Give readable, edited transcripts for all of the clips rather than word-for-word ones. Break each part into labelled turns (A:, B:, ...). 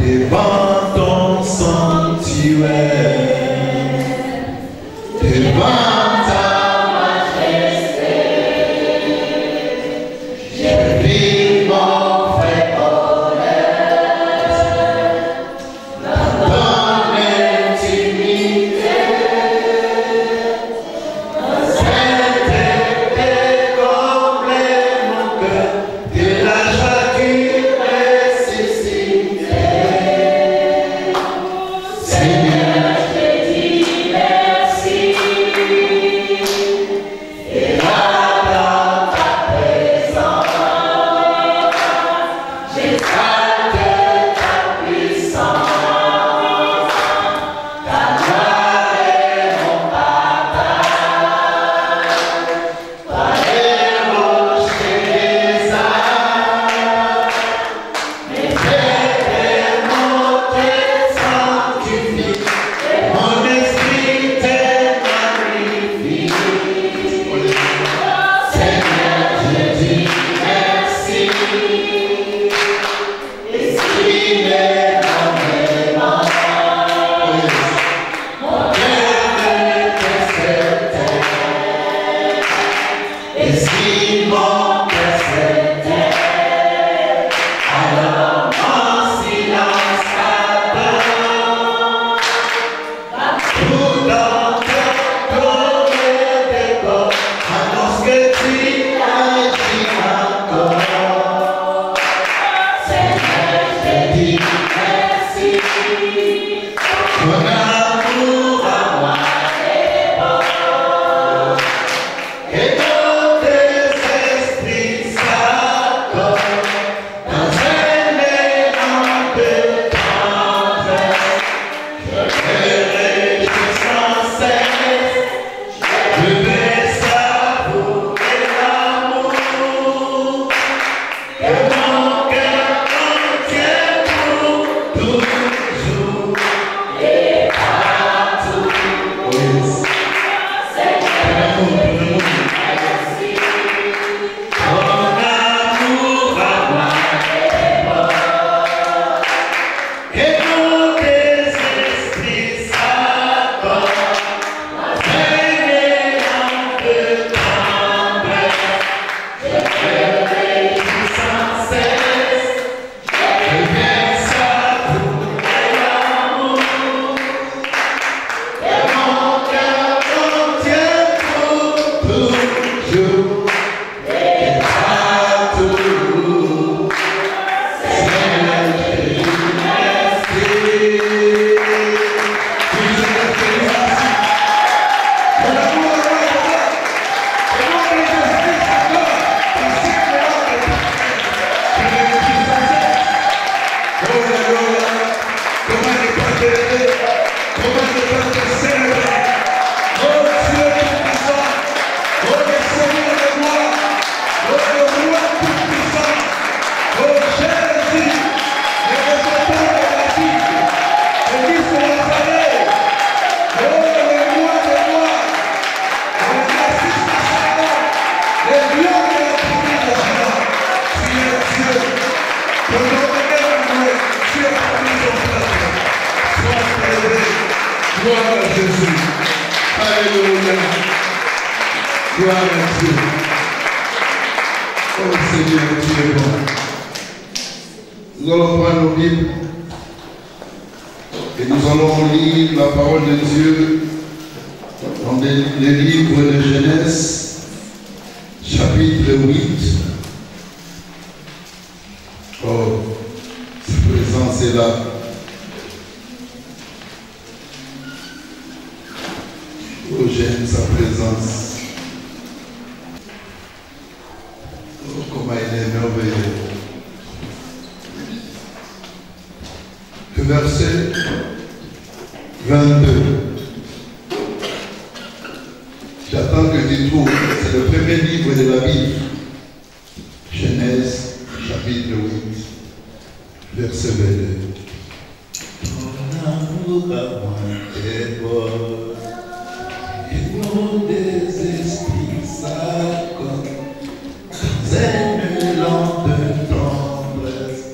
A: devant ton sanctuaire, devant ta majesté, je vis mon frère honneur dans ton intimité, dans cette paix comblée mon cœur de la joie qui ressuscite. Seigneur, je dis merci, et là dans ta présence, j'exalte ta puissance, ta gloire est mon partage, toi les rochers des âmes, mes frères montés sanctifient, mon esprit te magnifie. Seigneur, je dis merci, exprimez énormément, mon cœur me testait, et si mon cœur s'était, alors mon silence attend, tout dans ton décor, annonce que tu agis encore. Seigneur, je dis merci, ton amour à moi est bon, et tous tes esprits s'accordent dans un élan de tendresse. Je me réjouis sans cesse, je vais savourer l'amour que mon cœur contient pour toujours et partout. Seigneur, merci, ton amour à moi est bon, et tous tes esprits s'accordent dans un élan de tendresse. Je me réjouis sans cesse, je viens savourer l'amour que mon cœur contient pour toujours et partout. Seigneur, je dis merci. Gloire à Jésus. Alléluia. Gloire à Dieu. Oh Seigneur, tu es bon. Nous allons prendre nos Bibles et nous allons lire la parole de Dieu dans les livres de Genèse, chapitre 8. Oh, sa présence est là. Oh, j'aime sa présence. Oh, comment il est merveilleux. Le verset 22. J'attends que tu trouves. C'est le premier livre de la Bible. Genèse, chapitre 8, verset 22. Ton amour à moi est bon. Et mon désesprit s'accorde dans un élan de tendresse.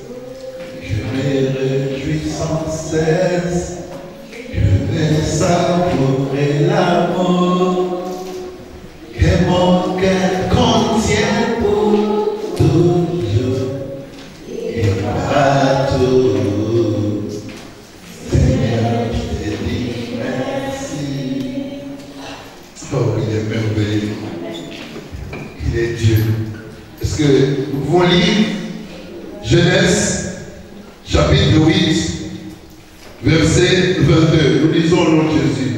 A: Je me réjouis cesse. Je vais savourer l'amour que mon cœur contient pour toujours et partout. Seigneur, je te dis merci. Oh, il est merveilleux. Il est Dieu. Est-ce que nous pouvons lire Genèse, chapitre 8, verset 22. Nous lisons au nom de Jésus.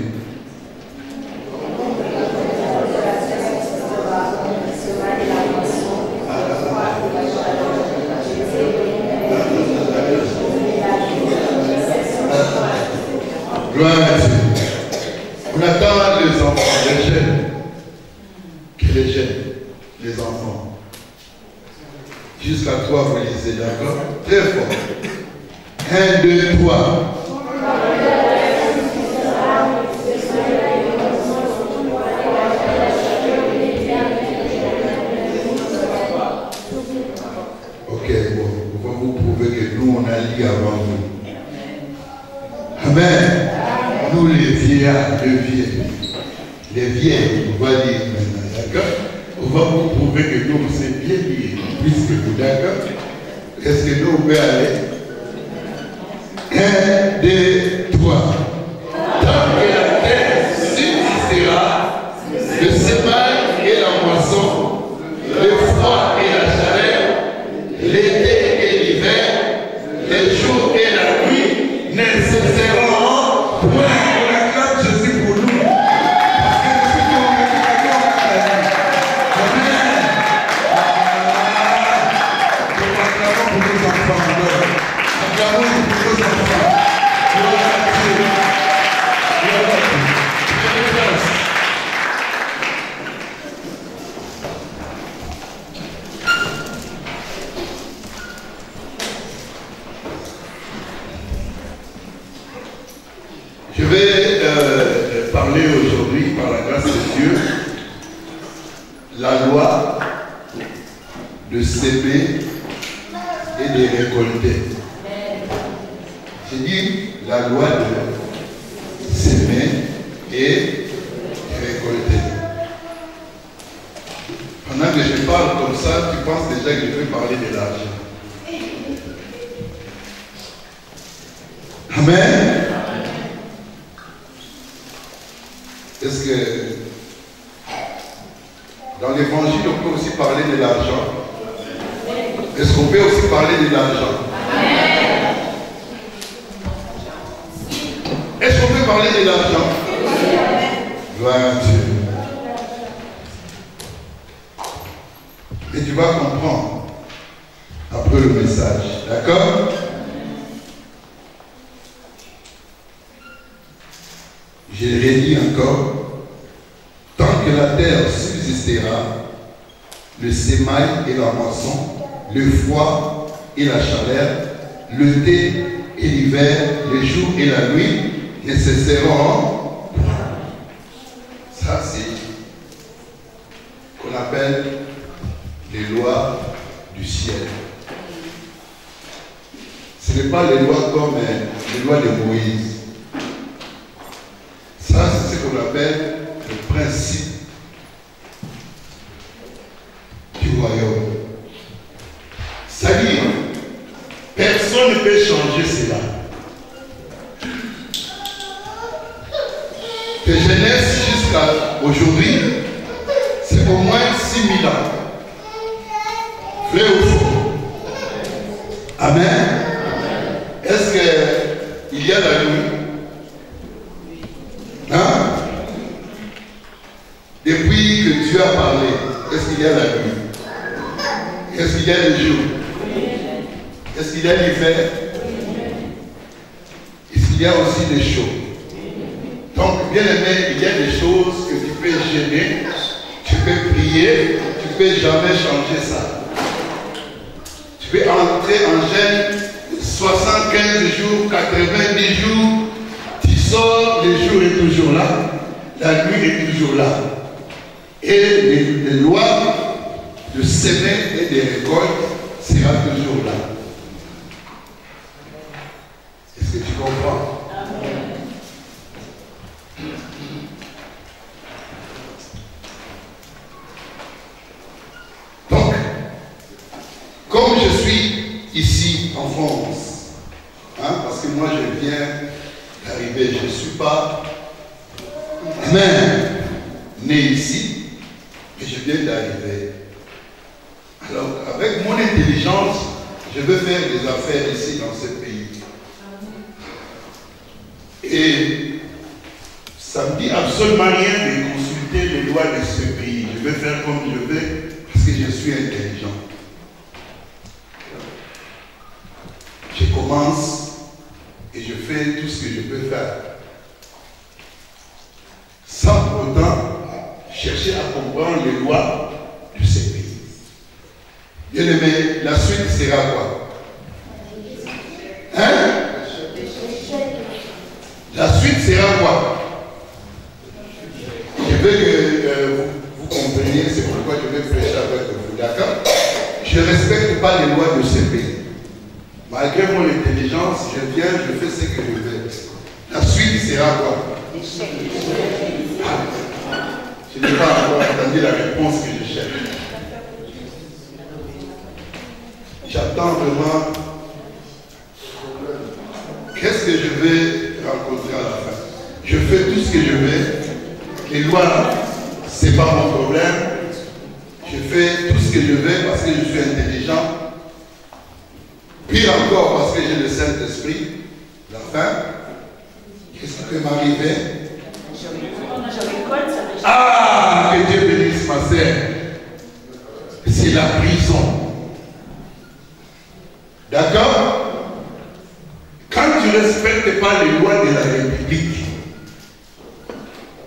A: Gloire à Dieu. On attend les enfants, les jeunes. Que les jeunes, les enfants. Jusqu'à 3, vous lisez, d'accord? Très fort. 1, 2, 3. Ok, bon, on va vous prouver que nous, on a lu avant vous. Amen. Nous, les vieillards, les vieilles, on va dire maintenant, d'accord? On va vous prouver que nous, on sait bien lire, plus que vous, d'accord? Est-ce que nous, on peut aller? 1, 2, 3. Tant que la terre subsistera, le semail et la moisson, le froid et la chaleur, l'été et l'hiver, les jours et la nuit ne cesseront point. On acclame Jésus pour nous. Parce que nous Amen. Nous acclamons pour nos enfants. Acclamons pour nos enfants. Gloire à Dieu. Gloire à Dieu. Je vais parler aujourd'hui, par la grâce de Dieu, la loi de s'aimer et de récolter. J'ai dit la loi de s'aimer et de récolter. Pendant que je parle comme ça, tu penses déjà que je vais parler de l'argent. Amen. Est-ce que dans l'évangile, on peut aussi parler de l'argent? Est-ce qu'on peut aussi parler de l'argent? Est-ce qu'on peut parler de l'argent? Gloire à Dieu. Et tu vas comprendre après le message. D'accord? Je redis encore. Tant que la terre subsistera, le sémail et la moisson, le froid et la chaleur, l'été et l'hiver, les jours et la nuit ne cesseront. Ça, c'est ce qu'on appelle les lois du ciel. Ce n'est pas les lois comme les lois de Moïse. Ça, c'est ce qu'on appelle le principe du royaume. C'est-à-dire, personne ne peut changer cela. De Genèse jusqu'à aujourd'hui, c'est au moins 6000 ans. Vrai ou faux? Amen. Est-ce qu'il y a la nuit? Hein? Depuis que Dieu a parlé, est-ce qu'il y a la nuit? Est-ce qu'il y a le jour? Est-ce qu'il y a l'hiver? Est-ce qu'il y a aussi des choses? Donc, bien aimé, il y a des choses que tu peux gêner, tu peux prier, tu ne peux jamais changer ça. Tu peux entrer en gêne 75 jours, 90 jours, tu sors, le jour est toujours là, la nuit est toujours là. Et les lois de semer et de récoltes sera toujours là. Est-ce que tu comprends? ici en France. Hein, parce que moi je viens d'arriver, je ne suis pas même né ici, mais je viens d'arriver. Alors avec mon intelligence, je veux faire des affaires ici dans ce pays. Et ça ne me dit absolument rien de consulter les lois de ce pays. Je vais faire comme je veux parce que je suis intelligent. Je commence et je fais tout ce que je peux faire. Sans pour autant chercher à comprendre les lois de ce pays. Bien aimé, la suite sera quoi? Hein? La suite sera quoi? Je veux que vous compreniez, c'est pourquoi je vais prêcher avec vous, d'accord? Je ne respecte pas les lois de ce pays. Malgré mon intelligence, je viens, je fais ce que je veux. La suite sera quoi? Je n'ai pas encore entendu la réponse que je cherche. J'attends vraiment. Qu'est-ce que je vais rencontrer à la fin? Je fais tout ce que je veux. Les lois, ce n'est pas mon problème. Je fais tout ce que je veux parce que je suis intelligent. Pire encore parce que j'ai le Saint-Esprit. La fin, qu'est-ce qui peut m'arriver? Ah, que Dieu bénisse ma sœur. C'est la prison. D'accord? Quand tu ne respectes pas les lois de la République,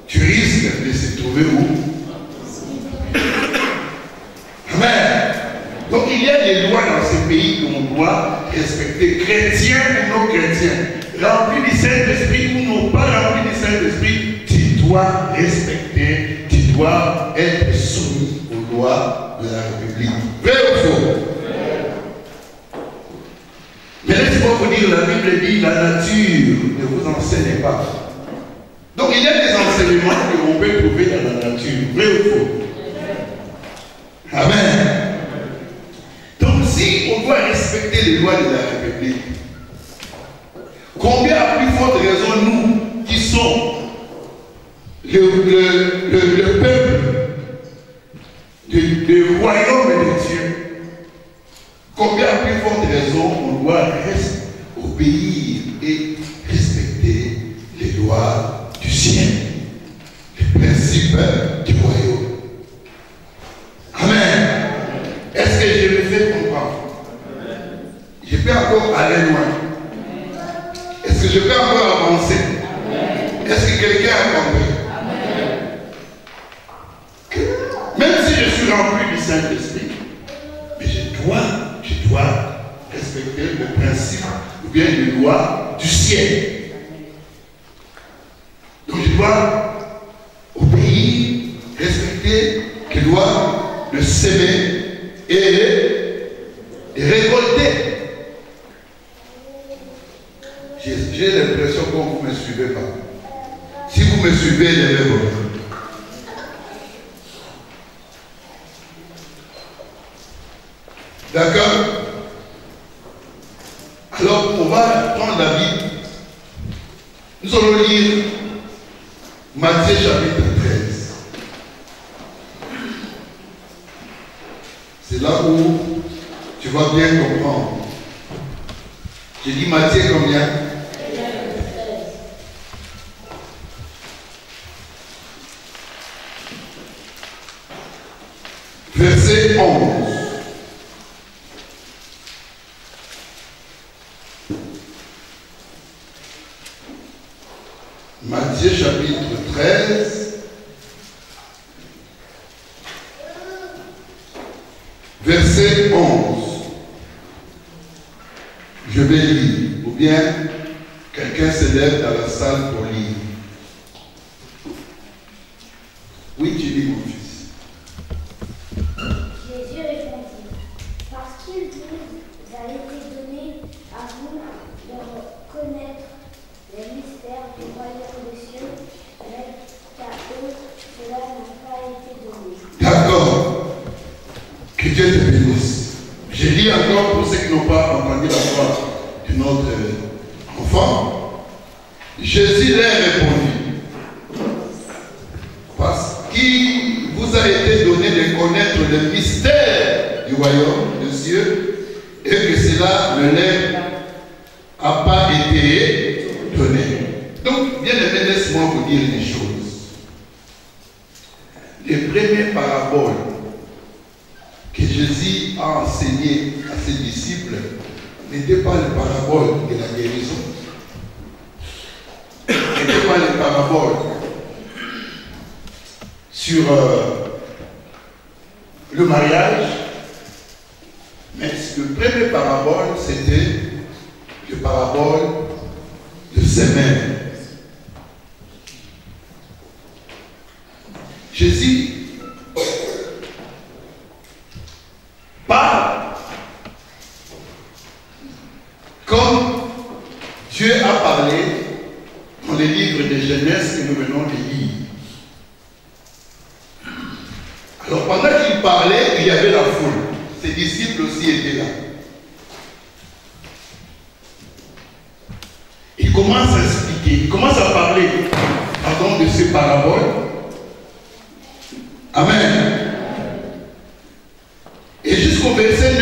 A: tu risques de se trouver où? Amen. Donc il y a des lois dans ce pays que l'on doit respecter, chrétiens ou non chrétiens, remplis du Saint-Esprit ou non pas remplis du Saint-Esprit, tu dois respecter, tu dois être soumis aux lois de la République. Vrai ou faux? Mais laissez-moi vous dire, la Bible dit la nature ne vous enseigne pas. Donc il y a des enseignements que l'on peut trouver dans la nature. Vrai ou faux? Amen. Donc si on doit respecter les lois de la République, combien à plus forte raison nous qui sommes le peuple du royaume de Dieu, combien à plus forte raison on doit obéir et respecter les lois du ciel, les principes du royaume. Amen. Est-ce que je me fais comprendre? Je peux encore aller loin. Est-ce que je peux encore avancer? Est-ce que quelqu'un a compris? Même si je suis rempli du Saint-Esprit, mais je dois respecter le principe ou bien les lois du ciel. Donc je dois obéir, respecter les lois de s'aimer et récolter. J'ai l'impression que vous ne me suivez pas. Si vous me suivez, levez-vous. D'accord? Alors, on va prendre la Bible. Nous allons lire Matthieu chapitre 13. C'est là où tu vas bien comprendre. J'ai dit Matthieu combien? Verset 11. Matthieu chapitre 13, verset 11. Je vais lire, ou bien quelqu'un se lève dans la salle pour lire. Oui, tu lis, mon fils.
B: Jésus répondit, parce qu'il vous a été donné à vous de connaître les mystères du royaume des cieux, mais qu'à eux, cela n'a pas été donné.
A: D'accord. Que Dieu te bénisse. Je lis encore pour ceux qui n'ont pas entendu. notre enfant. Jésus leur répondit, parce qu'il vous a été donné de connaître le mystère du royaume de Dieu et que cela ne leur a pas été donné. Donc, bien aimé, laisse-moi vous dire des choses. Les premières paraboles que Jésus a enseignées à ses disciples n'étaient pas les paraboles de la guérison, n'étaient pas les paraboles sur le mariage, mais le premier parabole, c'était le parabole de semaine. Jésus parle comme Dieu a parlé dans les livres de Genèse que nous venons de lire. Alors pendant qu'il parlait, il y avait la foule. Ses disciples aussi étaient là. Il commence à expliquer, il commence à parler, pardon, de ces paraboles. Amen. Et jusqu'au verset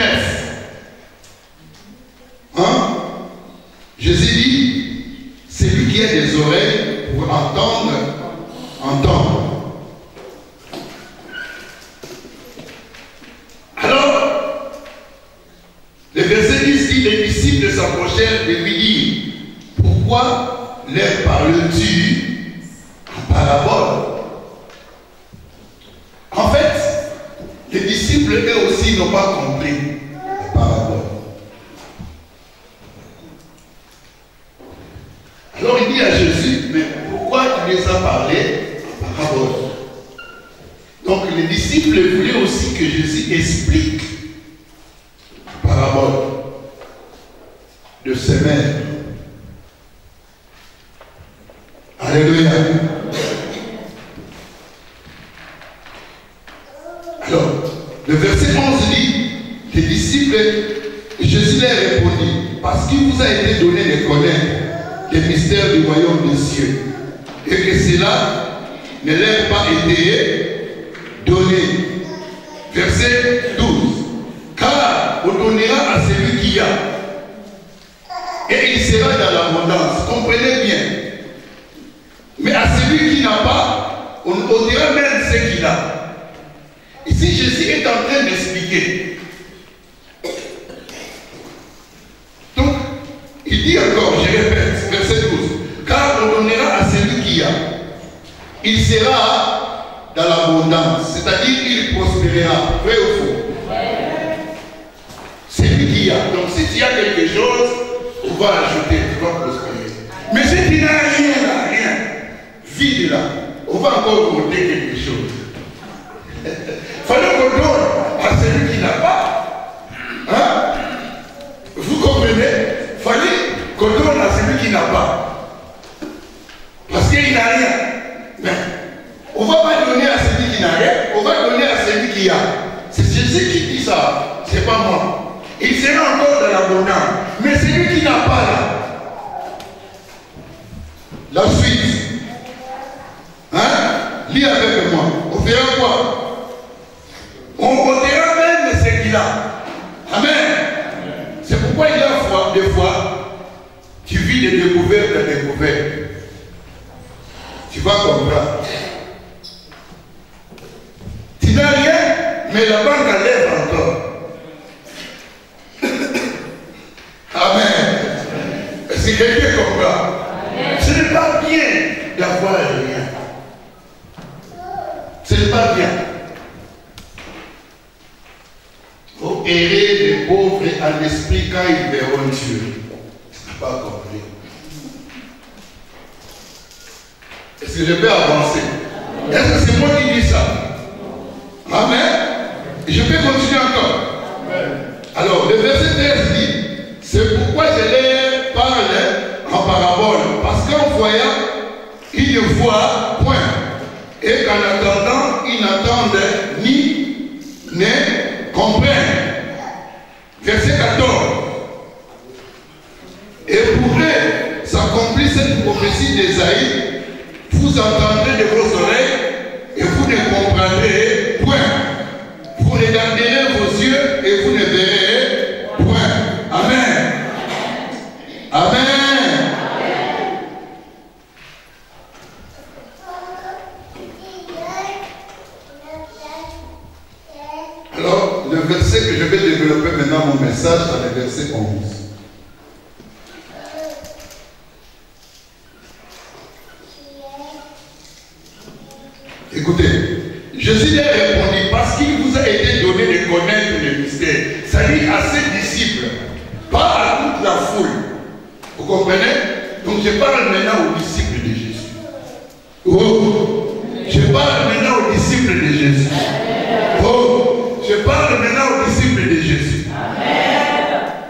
A: 9, Jésus dit, celui qui a des oreilles pour entendre, entendre. Alors, le verset 10 dit, les disciples s'approchèrent de lui dire, pourquoi leur parles-tu en parabole? En fait, les disciples, eux aussi, n'ont pas compris la parabole. Alors il dit à Jésus, mais pourquoi tu les as parlé en parabole? Donc les disciples voulaient aussi que Jésus explique la parabole de semaine. Alléluia. Alors, le verset 11 dit, les disciples, Jésus leur répondit, parce qu'il vous a été donné de connaître les mystères du royaume des cieux, et que cela ne leur a pas été donné. Verset 12, car on donnera à celui qui a, et il sera dans l'abondance. Comprenez bien. Mais à celui qui n'a pas, on donnera même ce qu'il a. Ici, Jésus est en train d'expliquer. Donc, il dit encore, je répète, verset 12, car on donnera à celui qui a. Il sera dans l'abondance, c'est-à-dire qu'il prospérera. Vrai ou faux? C'est lui qui a. Donc, si tu as quelque chose, on va ajouter, tu vas prospérer. Mais si tu n'as rien là, rien, vide là, on va encore compter quelque chose. Fallait qu'on donne à celui qui n'a pas. Hein? Vous comprenez? Fallait qu'on donne à celui qui n'a pas. Parce qu'il n'a rien. Mais on ne va pas donner à celui qui n'a rien, on va donner à celui qui a. C'est Jésus qui dit ça, c'est pas moi. Il sera encore dans l'abondance. Mais celui qui n'a pas là, la suite, hein? Lis avec moi. On verra quoi? On ôtera même ce qu'il a. Amen. C'est pourquoi il y a des fois, tu vis des découvertes, Tu vas comprendre. Tu n'as rien, mais la banque enlève encore. Amen. Est-ce que quelqu'un comprend? Ce n'est pas bien d'avoir rien. Ce n'est pas bien. Faut errer les pauvres en esprit quand ils verront Dieu. Tu n'as pas compris. Est-ce que je peux avancer? Est-ce que c'est moi qui dis ça? Amen. Et je peux continuer encore. Alors, le verset 13 dit, c'est pourquoi je leur parle en parabole. Parce qu'en voyant, ils ne voient point. Et qu'en attendant, ils n'entendent ni ne comprennent. Verset 14. prophéties d'Ésaïe, vous entendrez de vos oreilles et vous ne comprendrez point. Vous regarderez vos yeux et vous ne verrez point. Amen. Amen. Alors, le verset que je vais développer maintenant mon message, c'est le verset 11. Écoutez, Jésus lui a répondu parce qu'il vous a été donné de connaître le mystère. C'est-à-dire à ses disciples, pas à toute la foule. Vous comprenez? Donc je parle maintenant aux disciples de Jésus. Oh, je parle maintenant aux disciples de Jésus. Oh, je parle maintenant aux disciples de Jésus.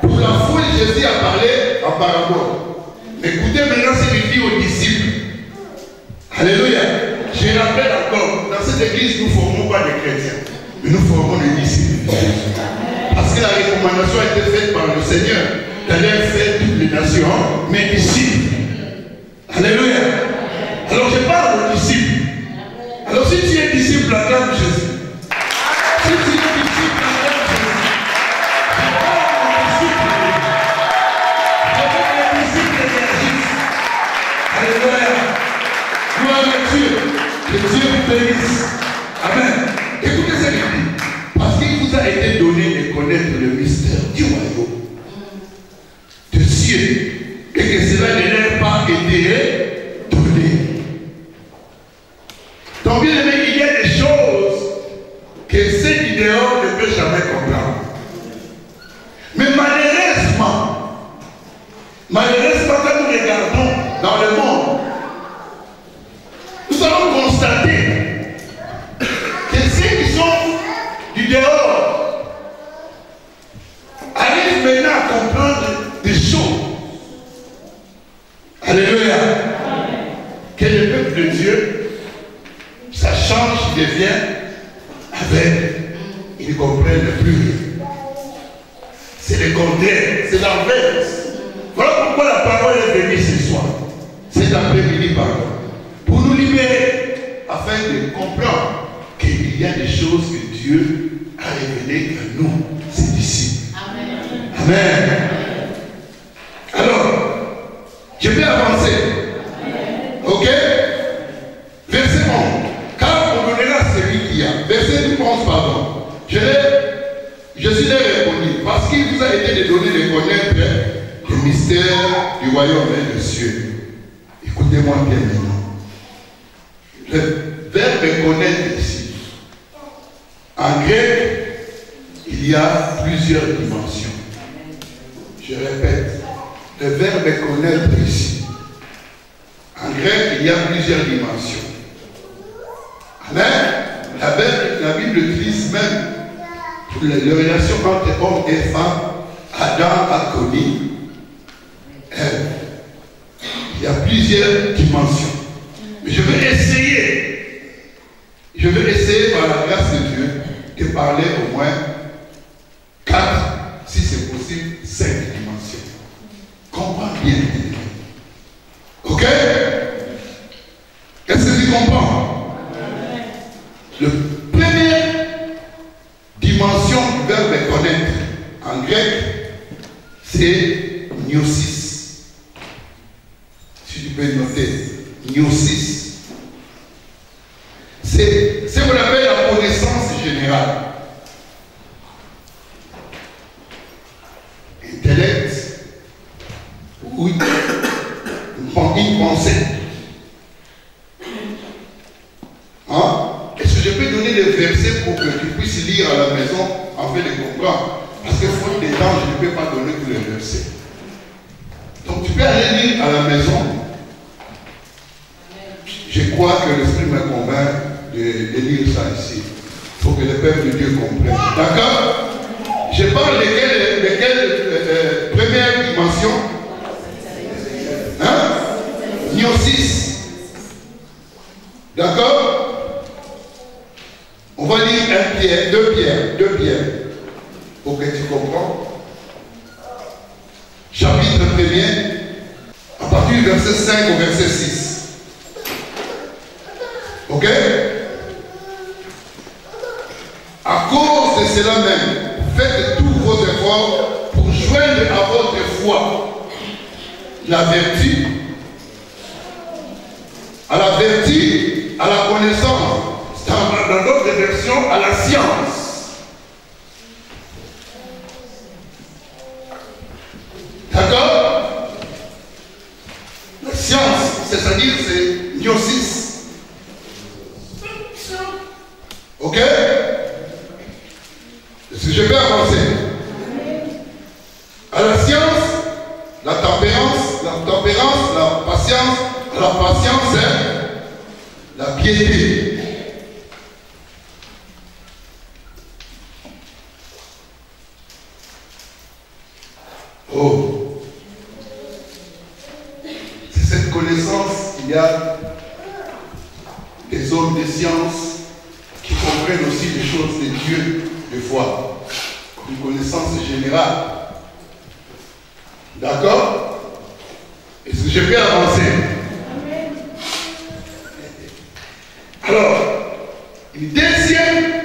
A: Pour la foule, Jésus a parlé en parabole. Écoutez maintenant ce qu'il dit aux disciples. Alléluia. Je rappelle encore, dans cette église, nous ne formons pas des chrétiens, mais nous formons des disciples de Jésus. Parce que la recommandation a été faite par le Seigneur d'aller faire toutes les nations, mes disciples. Alléluia. Alors je parle aux disciples. Alors si tu es disciple, acclame Jésus. Si tu es disciple, acclame Jésus. Je parle aux disciples. Je parle aux disciples énergistes. Alléluia. Gloire à Dieu. Que Dieu vous bénisse. Amen. Écoutez ce qu'il dit. Parce qu'il vous a été donné de connaître le mystère du royaume de Dieu et que cela ne leur a pas été donné. Donc bien aimé, il y a des choses que ceux qui dehors ne peuvent jamais comprendre. Mais malheureusement, quand nous regardons dans le monde, nous allons constater que ceux qui sont du dehors arrivent maintenant à comprendre des choses. Alléluia. Que le peuple de Dieu, ça change, il devient aveugle. Ils ne comprennent plus rien. C'est le contraire, c'est l'inverse. Voilà pourquoi la parole est venue ce soir. Cet après-midi, pardon. Pour nous libérer, afin de comprendre qu'il y a des choses que Dieu a révélées à nous, ses disciples. Amen. Amen. Alors, je vais avancer. Amen. Ok? Verset 11. Car on donnera celui qui a. Verset 11, pardon. Jésus leur répondu, parce qu'il vous a été donné de connaître le mystère du royaume des cieux. Écoutez-moi bien maintenant. Le verbe connaître ici, en grec, il y a plusieurs dimensions. Je répète, le verbe connaître ici, en grec, il y a plusieurs dimensions. Amen. La Bible utilise même les relations entre hommes et femmes. Adam a connu Ève. Il y a plusieurs dimensions. Mais je vais essayer par la grâce de Dieu de parler au moins 4, si c'est possible, 5 dimensions. Comprends bien. Ok? Est-ce que tu comprends? La première dimension du verbe connaître en grec, c'est gnosis. Si tu peux noter, gnosis. C'est ce qu'on appelle la connaissance générale. Intellect ou une pensée. Hein? Est-ce que je peux donner des versets pour que tu puisses lire à la maison afin de comprendre? Parce que faute de temps, je ne peux pas donner tous les versets. Donc tu peux aller lire à la maison. Je crois que l'Esprit me convainc de lire ça ici. Il faut que le peuple de Dieu comprenne. D'accord? Je parle de quelle première dimension? Hein? Gnosis. D'accord? On va lire 1 Pierre, 2 Pierre, pour que tu comprends. Chapitre 1er, à partir du verset 5 au verset 6. Ok? À cause de cela même, faites tous vos efforts pour joindre à votre foi la vertu, à la vertu, à la connaissance, dans d'autres versions, à la science. D'accord? La science, c'est-à-dire c'est gnosis. Ok? Est-ce que je peux avancer? À la science, la tempérance, la patience, c'est la piété. Oh, c'est cette connaissance qu'il y a des hommes de science qui comprennent aussi les choses de Dieu, des fois, une connaissance générale. D'accord? Est-ce que je peux avancer? Alors, une deuxième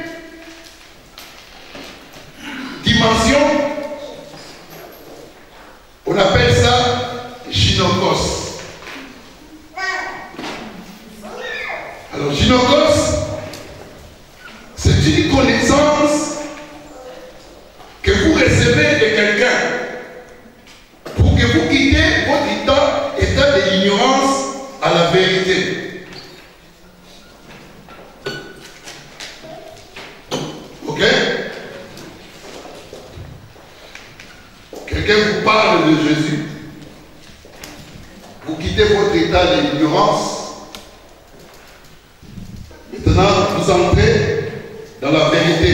A: dimension, on appelle ça gynokos. Alors, gynokos, c'est une connaissance que vous recevez de quelqu'un pour que vous quittez votre état de l'ignorance à la vérité. Ok? Quelqu'un vous parle de Jésus. Vous quittez votre état de l'ignorance. Maintenant, vous entrez dans la vérité.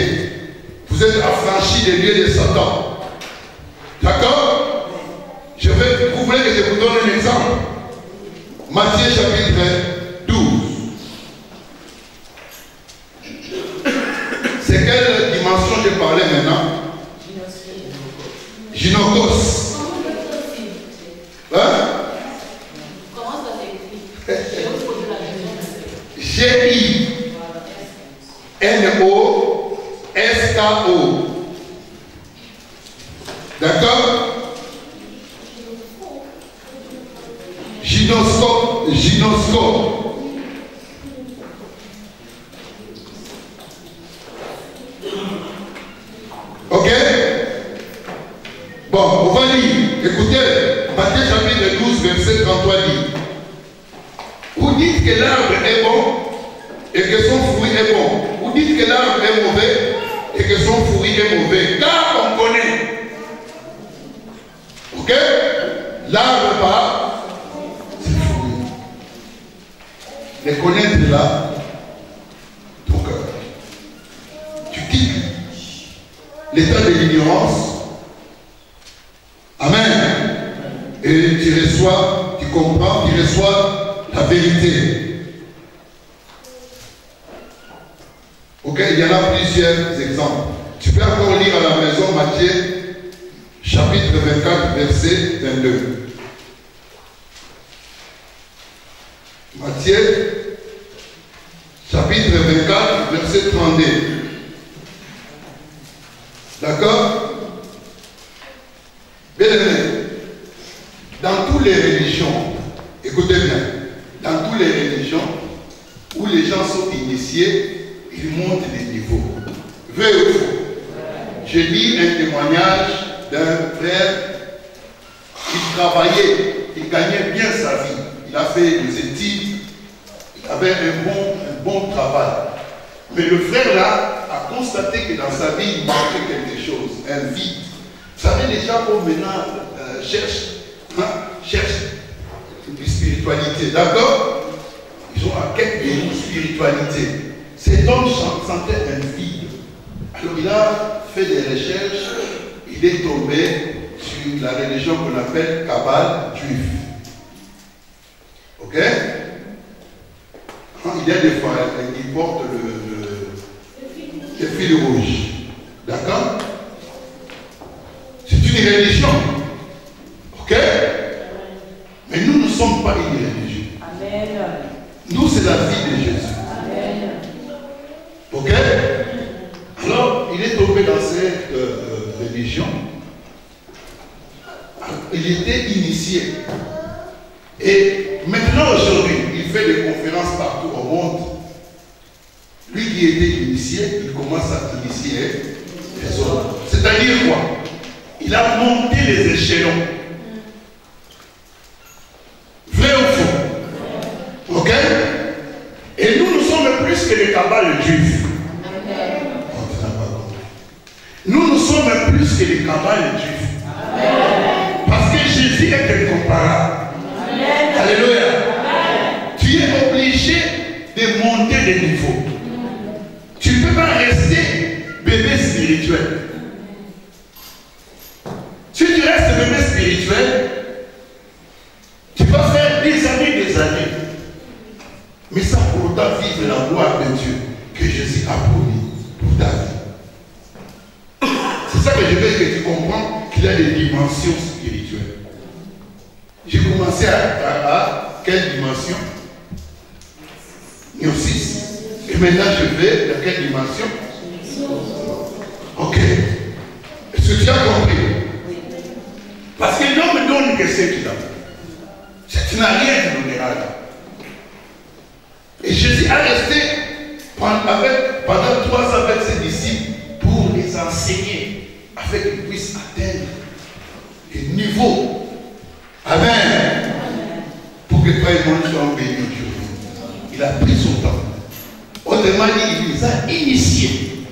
A: Vous êtes affranchi des lieux de Satan. D'accord? Vous voulez que je vous donne un exemple? Matthieu chapitre 12. C'est quelle dimension je parlais maintenant? Gynokos. Hein?
C: Comment ça s'écrit?
A: G-I-N-O-S-K-O. D'accord? Gynoscope. Ok? Bon, on va lire. Écoutez, Matthieu chapitre 12, verset 33 dit: vous dites que l'arbre est bon et que son fruit est bon. Vous dites que l'arbre est mauvais et que son fruit est mauvais. Car on connaît. Ok? L'arbre par ses fruits. Les connaître là, ton cœur. Tu quittes l'état de l'ignorance. Amen. Et tu reçois, tu comprends, tu reçois la vérité. Ok, il y en a plusieurs exemples. Tu peux encore lire à la maison Matthieu, chapitre 24, verset 22. Matthieu, chapitre 24, verset 32. D'accord? Bien aimé, dans toutes les religions, écoutez bien, dans toutes les religions où les gens sont initiés, ils montent les niveaux. Vrai ou faux? Je lis un témoignage d'un frère qui travaillait, il gagnait bien sa vie. Il a fait des études, il avait un bon travail. Mais le frère là a constaté que dans sa vie, il manquait quelque chose, un vide. Vous savez, les gens maintenant cherchent une spiritualité, d'accord? Ils ont à quête d'une spiritualité. Cet homme sentait un vide. Alors il a fait des recherches, il est tombé sur la religion qu'on appelle Kabbale juif. Ok? Il y a des fois qui portent le fil rouge. D'accord? C'est une religion. Ok? Mais nous sommes pas une religion.
C: Amen.
A: Nous, c'est la vie de Jésus.
C: Amen.
A: Ok? Alors, il est tombé dans cette religion. Il était initié. Et maintenant, aujourd'hui, il fait des conférences partout au monde. Lui qui était initié, il commence à initier les autres. C'est-à-dire quoi? Il a monté les échelons. Vrai ou faux? Ok? Et nous sommes plus que les cabales juifs. Nous sommes plus que les cabales juifs. Parce que Jésus est incomparable. Alléluia. Tu es obligé de monter de niveau. Tu ne peux pas rester bébé spirituel. Si tu restes bébé spirituel, tu vas faire des années, mais sans pour autant vivre la gloire de Dieu que Jésus a promis pour ta vie. C'est ça que je veux que tu comprends qu'il y a des dimensions spirituelles. J'ai commencé à quelle dimension? Niveau 6. Et maintenant je vais dans quelle dimension? Ok. Est-ce que tu as compris? Parce que l'homme ne donne que ce qu'il a. Tu n'as rien de l'honorable. Et Jésus a resté pendant 3 ans avec ses disciples pour les enseigner afin qu'ils puissent atteindre le niveau. Amen. Pour que toi et moi nous soyons bénis aujourd'hui. Il a pris son temps. Autrement dit, il nous a initiés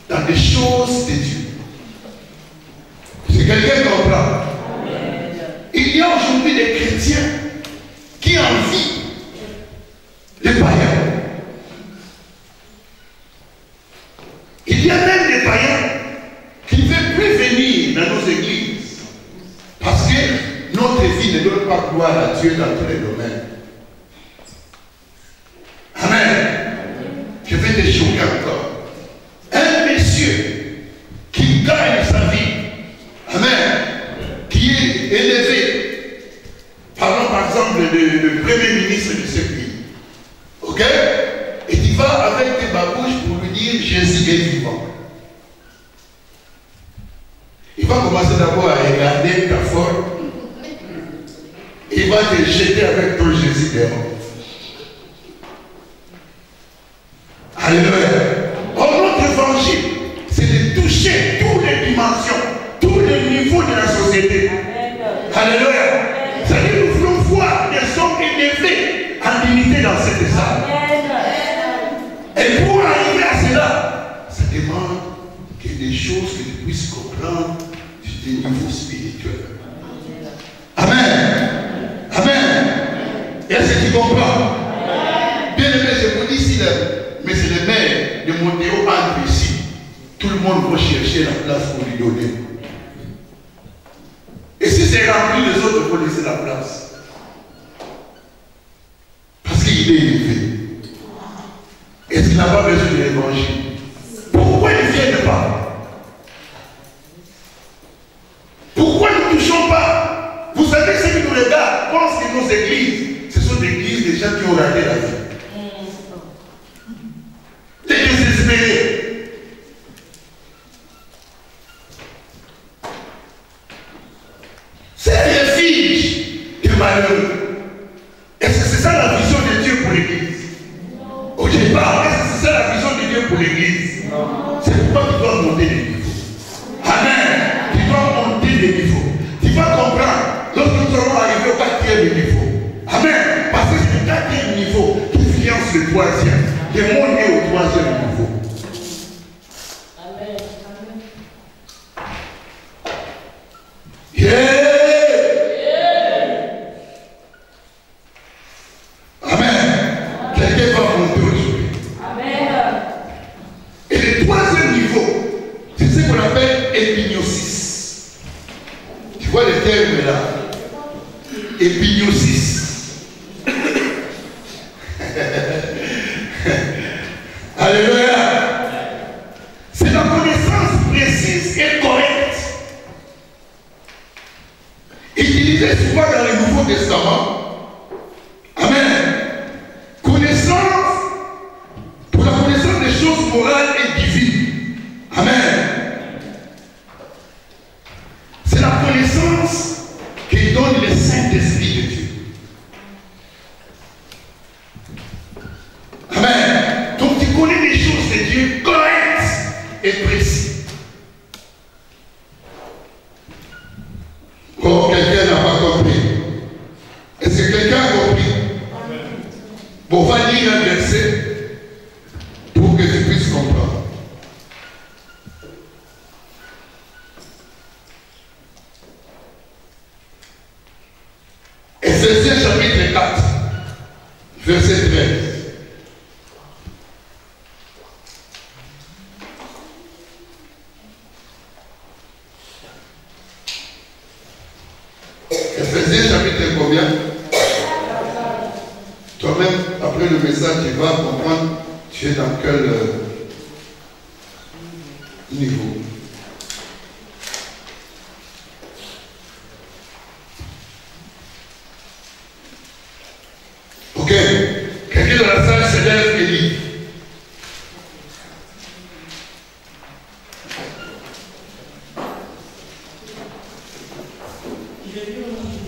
A: dans des choses de Dieu. Si quelqu'un comprend, il y a aujourd'hui des chrétiens qui envient les païens. Il y a même des païens qui ne veulent plus venir dans nos églises parce que notre vie ne donne pas gloire à Dieu dans tous les domaines. Amen. Je vais te choquer encore. Un monsieur qui gagne sa vie, amen, qui est élevé, parlons par exemple le premier ministre de ce pays, ok, et qui va avec tes babouches pour lui dire Jésus est vivant. Il va commencer d'abord à regarder ta forme. Il va te jeter avec ton Jésus dehors. Alléluia. Or, notre évangile, c'est de toucher toutes les dimensions, tous les niveaux de la société. Alléluia. C'est-à-dire que nous voulons voir des hommes élevés en dignité dans cette salle. Et pour arriver à cela, ça demande qu'il y ait des choses que tu puisses comprendre du niveau spirituel. Amen. Amen. Est-ce que tu comprends? Bien aimé, je vous dis ici, mais c'est le maire de Montéo entre ici. Tout le monde va chercher la place pour lui donner. Et si c'est rempli, les autres vont laisser la place. Parce qu'il est élevé. Est-ce qu'il n'a pas besoin de l'évangile? Pourquoi ils ne viennent pas? Pourquoi nous ne touchons pas? Vous savez, ceux qui nous regardent pensent que nos églises, ce sont des églises des gens qui ont raté la vie. Les désespérés. C'est un refuge de malheureux. Est-ce que c'est ça la vision de Dieu pour l'église? Au départ, est-ce que c'est ça la vision de Dieu pour l'église? C'est pourquoi tu dois monter les niveaux. Amen. Tu dois monter les niveaux. Tu vas comprendre. Lorsque nous serons arrivés au 4e niveau. Amen. Parce que c'est le 4e niveau qui finance le 3e. Le monde est au 3e niveau.
C: Amen.
A: Yeah. Amen. Quelqu'un va monter aujourd'hui.
C: Amen.
A: Et le 3e niveau, c'est ce qu'on appelle épignosis. Tu vois le terme là? Épignosis. Alléluia. C'est la connaissance précise et correcte. Utilisée souvent dans le Nouveau Testament donne le Saint-Esprit de Dieu. Amen. Donc tu connais les choses de Dieu correctes et précises. Oh, quelqu'un n'a pas compris. Est-ce que quelqu'un a compris? Bon, on va lire un verset pour que tu puisses comprendre. Ephésiens chapitre 4, verset 13. Ephésiens chapitre combien? Toi-même, après le message, tu vas comprendre tu es dans quel niveau. Ok. Quelqu'un dans la salle se lève et dit.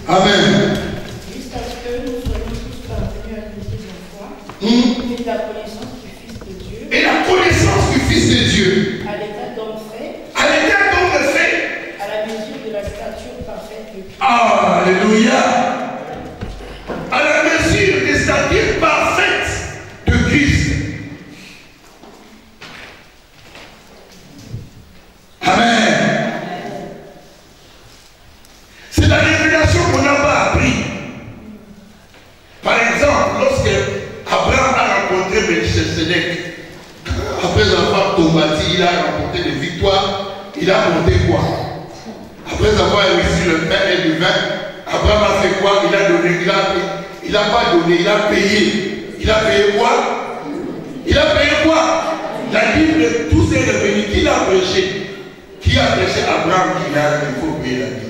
A: Amen.
C: Jusqu'à ce que nous soyons tous parvenus à l'unité de la foi et la connaissance du Fils de Dieu.
A: Et la connaissance du Fils de Dieu.
C: À l'état d'homme fait.
A: À l'état d'homme fait.
C: À la mesure de la stature parfaite de Christ.
A: Alléluia. À la mesure des statures parfaites de Christ. Amen. C'est la révélation qu'on n'a pas appris. Par exemple, lorsque Abraham a rencontré Melchisedec, après avoir combattu, il a remporté des victoires, il a monté quoi? Après avoir reçu le pain et le vin, Abraham a fait quoi? Il a donné, il n'a pas donné, il a payé. Il a payé quoi? Il a payé quoi? La Bible de tous ces revenus, qui l'a prêché? Qui a prêché Abraham il faut payer la Bible?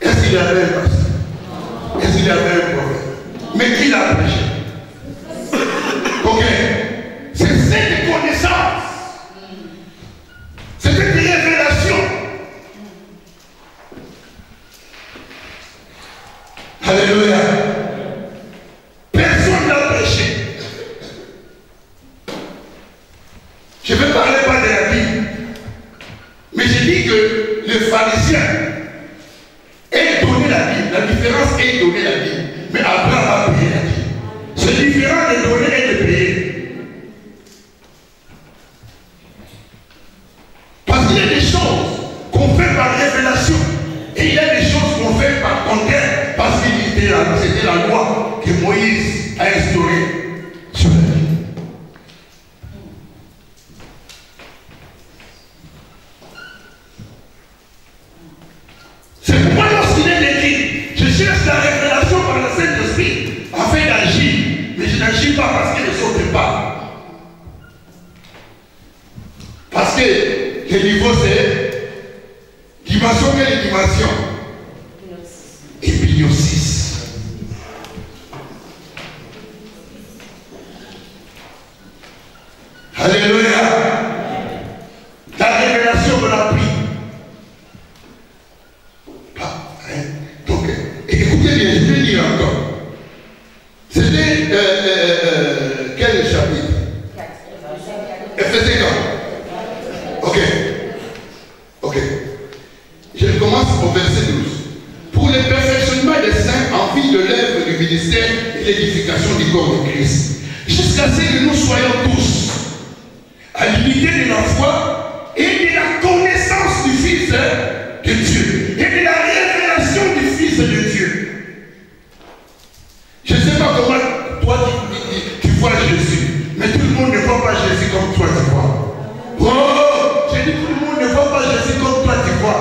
A: Est-ce qu'il avait un pasteur? Est-ce qu'il avait un prophète? Mais qui l'a prêché? Ok. C'est cette connaissance. C'est cette révélation. Alléluia. Personne n'a prêché. Je ne vais parler pas de la Bible. Mais je dis que le pharisien est donné la Bible. La différence est donner la Bible. Mais Abraham a payé la Bible. C'est différent de donner et de payer. Parce qu'il y a des choses qu'on fait par révélation. Et il y a des choses qu'on fait par contraire. Parce que c'était la loi que Moïse a instaurée sur la vie. C'est pourquoi lorsqu'il est écrit, je cherche la révélation par le Saint-Esprit afin d'agir. Mais je n'agis pas parce que les autres parlent. Parce que le niveau c'est dimension, quelle dimension? Épignosis. Alléluia. La révélation de la pris. Donc, écoutez bien, je vais lire encore. C'était quel chapitre? Ephésiens 4. Ok. Ok. Je commence au verset 12. Pour le perfectionnement des saints en vue de l'œuvre du ministère et l'édification du corps de Christ, jusqu'à ce que nous soyons tous à l'unité de la foi et de la connaissance du Fils de Dieu et de la révélation du Fils de Dieu. Je ne sais pas comment toi tu vois Jésus, mais tout le monde ne voit pas Jésus comme toi tu vois. Oh, j'ai dit tout le monde ne voit pas Jésus comme toi tu vois.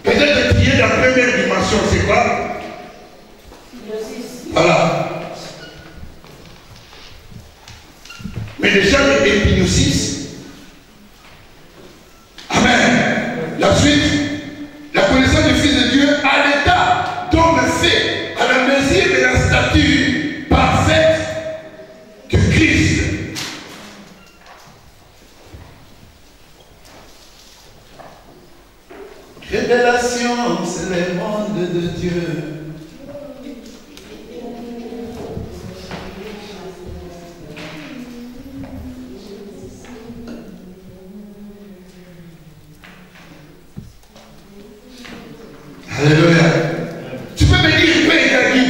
A: Peut-être que tu es dans la première dimension, c'est quoi? Voilà. Mais déjà l'épignosis. Amen. La suite, la connaissance du Fils de Dieu à l'état d'homme fait, à la mesure de la stature parfaite de Christ. Révélation, c'est le monde de Dieu. Alléluia. Tu peux me dire, je paye à qui?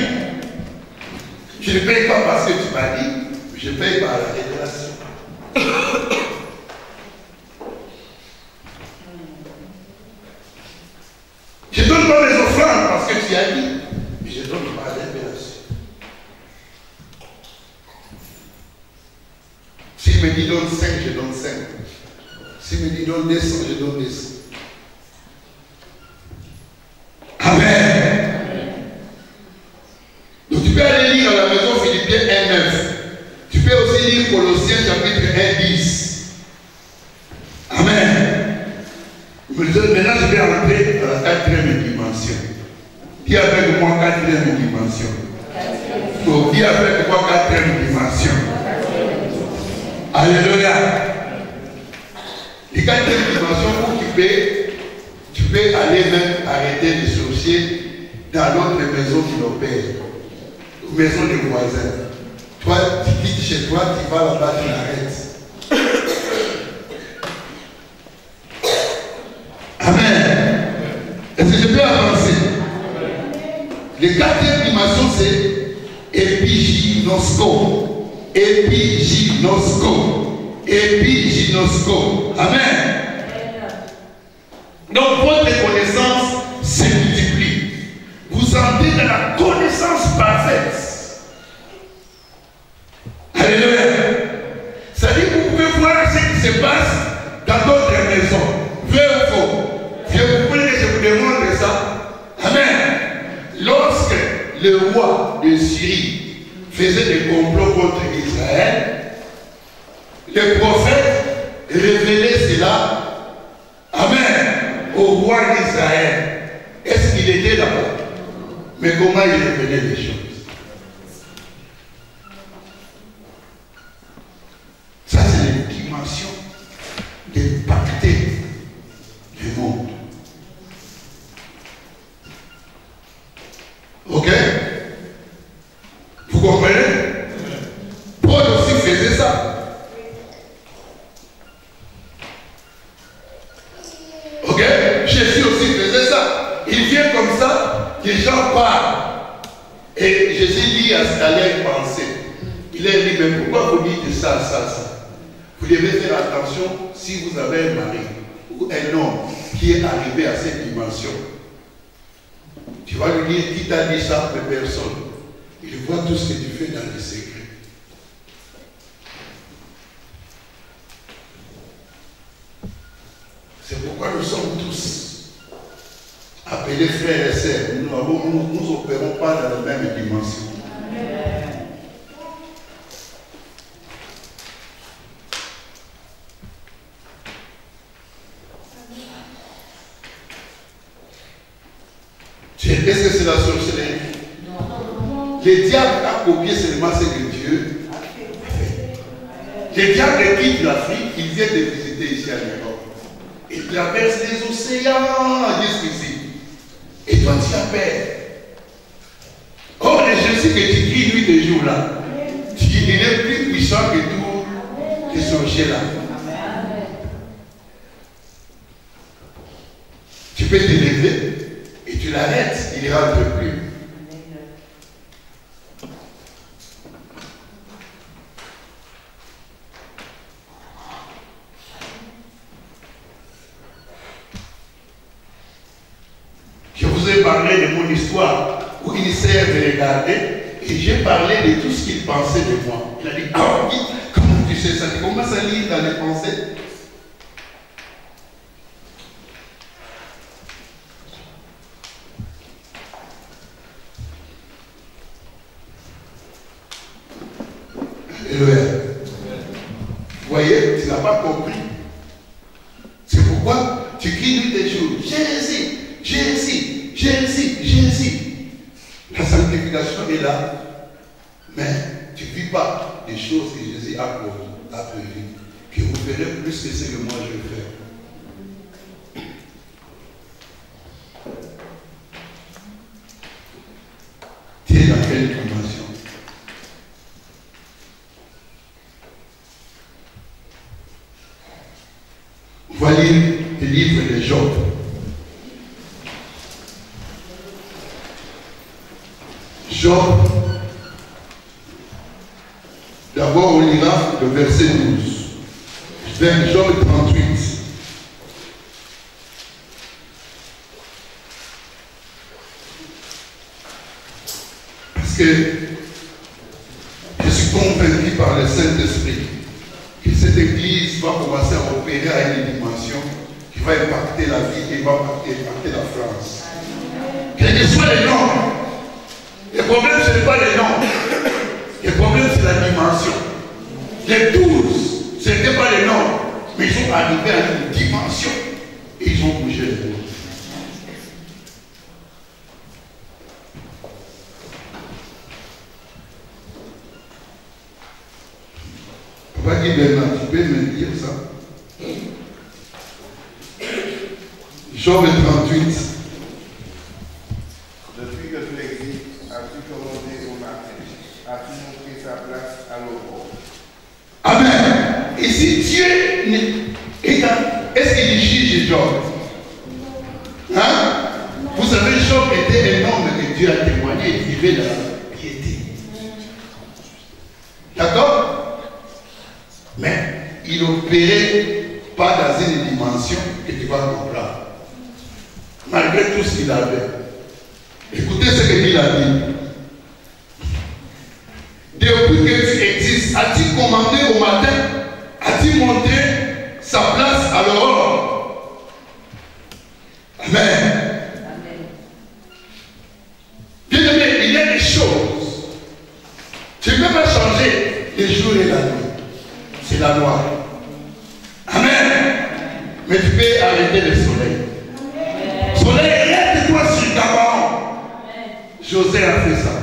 A: Je ne paye pas parce que tu m'as dit, je paye par la révélation. Je ne donne pas mes offrandes parce que tu as dit, mais je donne par la révélation. S'il me dit donne 5, je donne 5. S'il me dit donne 200, je donne 200. Amen. Donc tu peux aller lire à la maison Philippiens 1:9. Tu peux aussi lire Colossiens chapitre 1:10. Amen. Maintenant je vais rentrer dans la 4e dimension. Qui avec moi 4e dimension? Donc qui avec moi 4e dimension? Alléluia. Les 4e dimension où tu peux aller même arrêter de sorcier dans l'autre maison qui l'opère, maison des voisins. Toi, tu quittes chez toi, tu vas là-bas, tu l'arrêtes. Amen. Est-ce que je peux avancer? Les 4e dimension, c'est épiginosko. Épiginosko. Épiginosko. Amen. Donc votre connaissance se multiplie. Vous entrez dans la connaissance parfaite. Alléluia. C'est-à-dire que vous pouvez voir ce qui se passe dans d'autres maisons. Vrai ou faux? Vous voulez que je vous demande ça? Amen. Lorsque le roi de Syrie faisait des complots contre Israël, le prophète révélait cela. Amen. Au roi d'Israël. Est-ce qu'il était là-bas? Mais comment il révélait les choses? Ça, c'est une dimension d'impacter le monde. Ok? Vous comprenez? Paul aussi faisait ça. Ok? Jésus aussi faisait ça. Il vient comme ça, les gens parlent. Et Jésus dit à leur pensée. Il a dit, mais pourquoi vous dites ça? Vous devez faire attention si vous avez un mari ou un homme qui est arrivé à cette dimension. Tu vas lui dire, qui t'a dit ça? Mais personne. Il voit tout ce que tu fais dans les secrets. C'est pourquoi nous sommes tous appelés frères et sœurs. Nous opérons pas dans la même dimension. Amen. Est-ce que c'est la sorcellerie? Non. Le diable a copié seulement ce que Dieu a fait. Le diable quitte l'Afrique, il vient de visiter ici à l'Europe. Il traverse les océans jusqu'ici. Et toi, tu as peur. Or, je sais que tu cries nuit et jour là. Il est plus puissant que tous les sorciers là. Tu peux te lever et tu l'arrêtes, il ne rentre plus. Je vous ai parlé de mon histoire où il s'est regardé et j'ai parlé de tout ce qu'il pensait de moi. Il a dit, ah oui, comment tu sais ça? Tu commences à lire dans les pensées. Alléluia. Vous voyez, tu n'as pas compris. C'est pourquoi tu cries nuit et jour. Jésus, Jésus, Jésus, Jésus. La sanctification est là, mais tu ne vis pas des choses que Jésus a prévues, que vous ferez plus que ce que moi je vais faire. Job. D'abord, on lira le verset 12. Vers Job 38. Parce que je suis convaincu par le Saint-Esprit que cette église va commencer à opérer à une dimension qui va impacter la vie et va impacter la France. Quels que soient les noms, le problème ce n'est pas les noms, le problème c'est la dimension. Les 12, ce n'était pas les noms, mais ils sont arrivés à une dimension et ils ont bougé les noms. Papa Guy Bernard, tu peux me dire ça? Job 38.
D: Depuis que tu existes, as-tu commandé au matin? As-tu montré sa place à l'aurore?
A: Amen. Et si Dieu est-ce qu'il juge Job? Hein? Vous savez, Job était un homme que Dieu a témoigné, il vivait dans la piété. D'accord? Mais il n'opérait pas dans une dimension que tu vas comprendre. Malgré tout ce qu'il avait. Écoutez ce que dit la Bible. Depuis que tu existes, as-tu commandé au matin? As-tu montré sa place à l'aurore? Amen. Bien aimé, il y a des choses. Tu ne peux pas changer les jours et la nuit. C'est la loi. Amen. Mais tu peux arrêter le soleil. Soleil, arrête-toi sur ta parole. José a fait ça.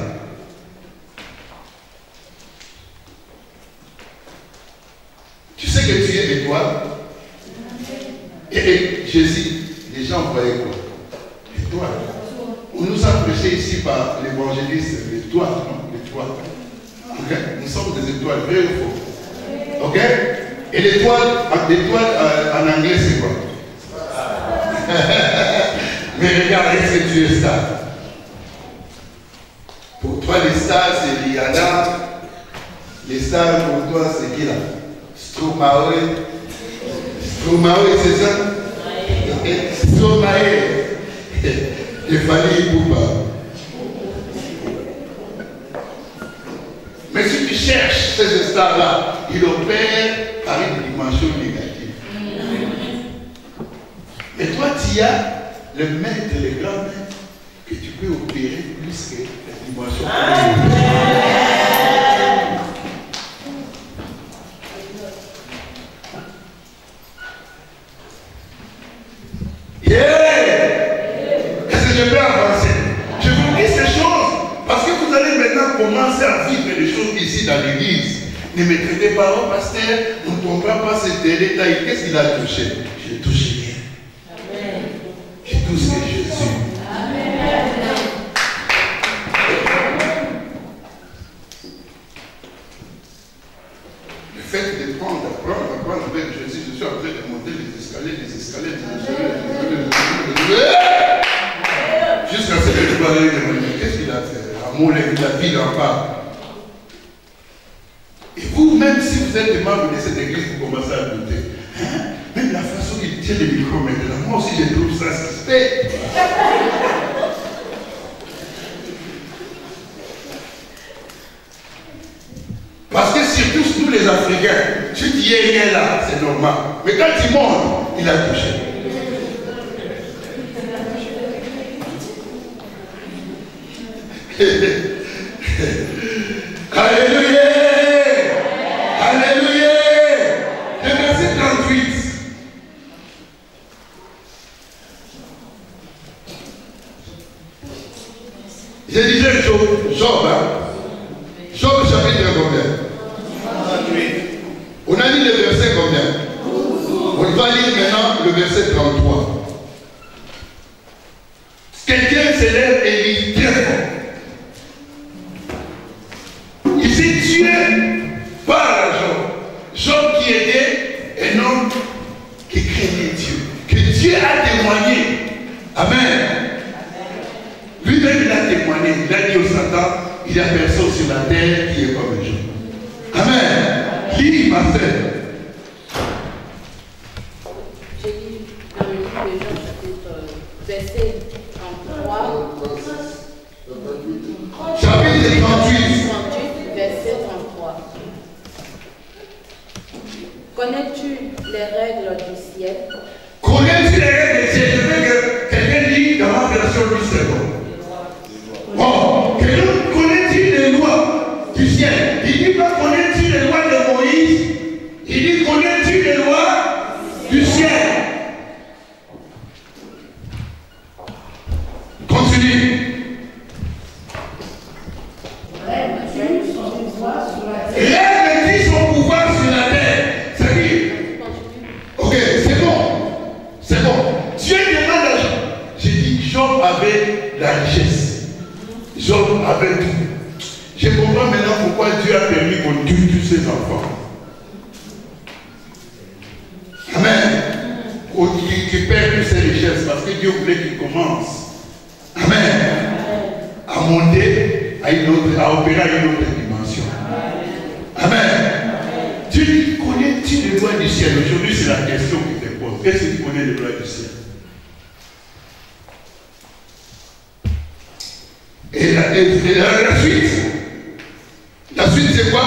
A: Tu sais que tu es étoile. Et Jésus, les gens voyaient quoi? L'étoile. On nous a prêché ici par l'évangéliste l'étoile. L'étoile. Okay? Nous sommes des étoiles, vrai ou faux? Ok? Et l'étoile en anglais, c'est quoi? Mais regarde, est-ce que tu es star? Pour toi, les stars, c'est Rihanna. Les stars, pour toi, c'est qui là? Stromae. Stromae, c'est ça? Stromae. Et Fanny Poupa. Mais si tu cherches ces stars-là, ils opèrent par une dimension négative. Mais toi, tu as le maître, le grand maître, que tu peux opérer plus que la dimension négative. Est-ce que je peux avancer? Je vous dis ces choses parce que vous allez maintenant commencer à vivre les choses ici dans l'église. Ne me traitez pas, oh pasteur, on ne comprend pas cette détail. Qu'est-ce qu'il a touché? Je touche rien. Je touche que Jésus. Le fait de apprendre avec Jésus, je suis en train de monter les escaliers. Jusqu'à ce que je dois aller demander, qu'est-ce qu'il a fait? L'amour, la vie en part. Et vous, même si vous êtes membre de cette église, vous commencez à douter. Hein? Même la façon qu'il tient le micro maintenant, moi aussi je trouve ça suspect. Parce que surtout nous les Africains, tu dis rien là, c'est normal. Mais quand il monte, il a touché. Alléluia! Alléluia! Le verset 38. Je disais Job, hein? Job chapitre combien? 38. On a dit le verset combien? On va lire maintenant le verset 33. Quelqu'un s'élève et dit très fort. Ici, Dieu parle à Job. Job qui était un homme qui craignait Dieu. Que Dieu a témoigné. Amen. Lui-même, il a témoigné. éloigné. Il a dit au Satan, il n'y a personne sur la terre qui est comme les gens. Amen. Lis, ma sœur.
C: J'ai dit dans le livre de Jean, chapitre verset 33.
A: Chapitre 38.
C: Verset 33. Connais-tu les règles du ciel?
A: Connais-tu les règles du ciel? Je veux que quelqu'un dise dans ma version du second. Bon, connais-tu les lois du ciel? Il dit pas connais-tu les lois de Moïse? Il dit connais-tu les lois du ciel? Continue.
C: Règles son pouvoir sur la terre.
A: Règle son pouvoir sur la terre. C'est-à-dire, ok, c'est bon. C'est bon. Dieu demande à Job. J'ai dit, Job avait la richesse. Job avait tout. Je comprends maintenant pourquoi Dieu a permis qu'on tue tous ses enfants. Amen. Qu'il perd toutes ses richesses parce que Dieu voulait qu'il commence. Amen. À monter à opérer à une autre dimension. Amen. Dieu dit, connais-tu les lois du ciel? Aujourd'hui, c'est la question qui te pose. Est-ce que tu connais les lois du ciel? Et la suite? La suite, c'est quoi?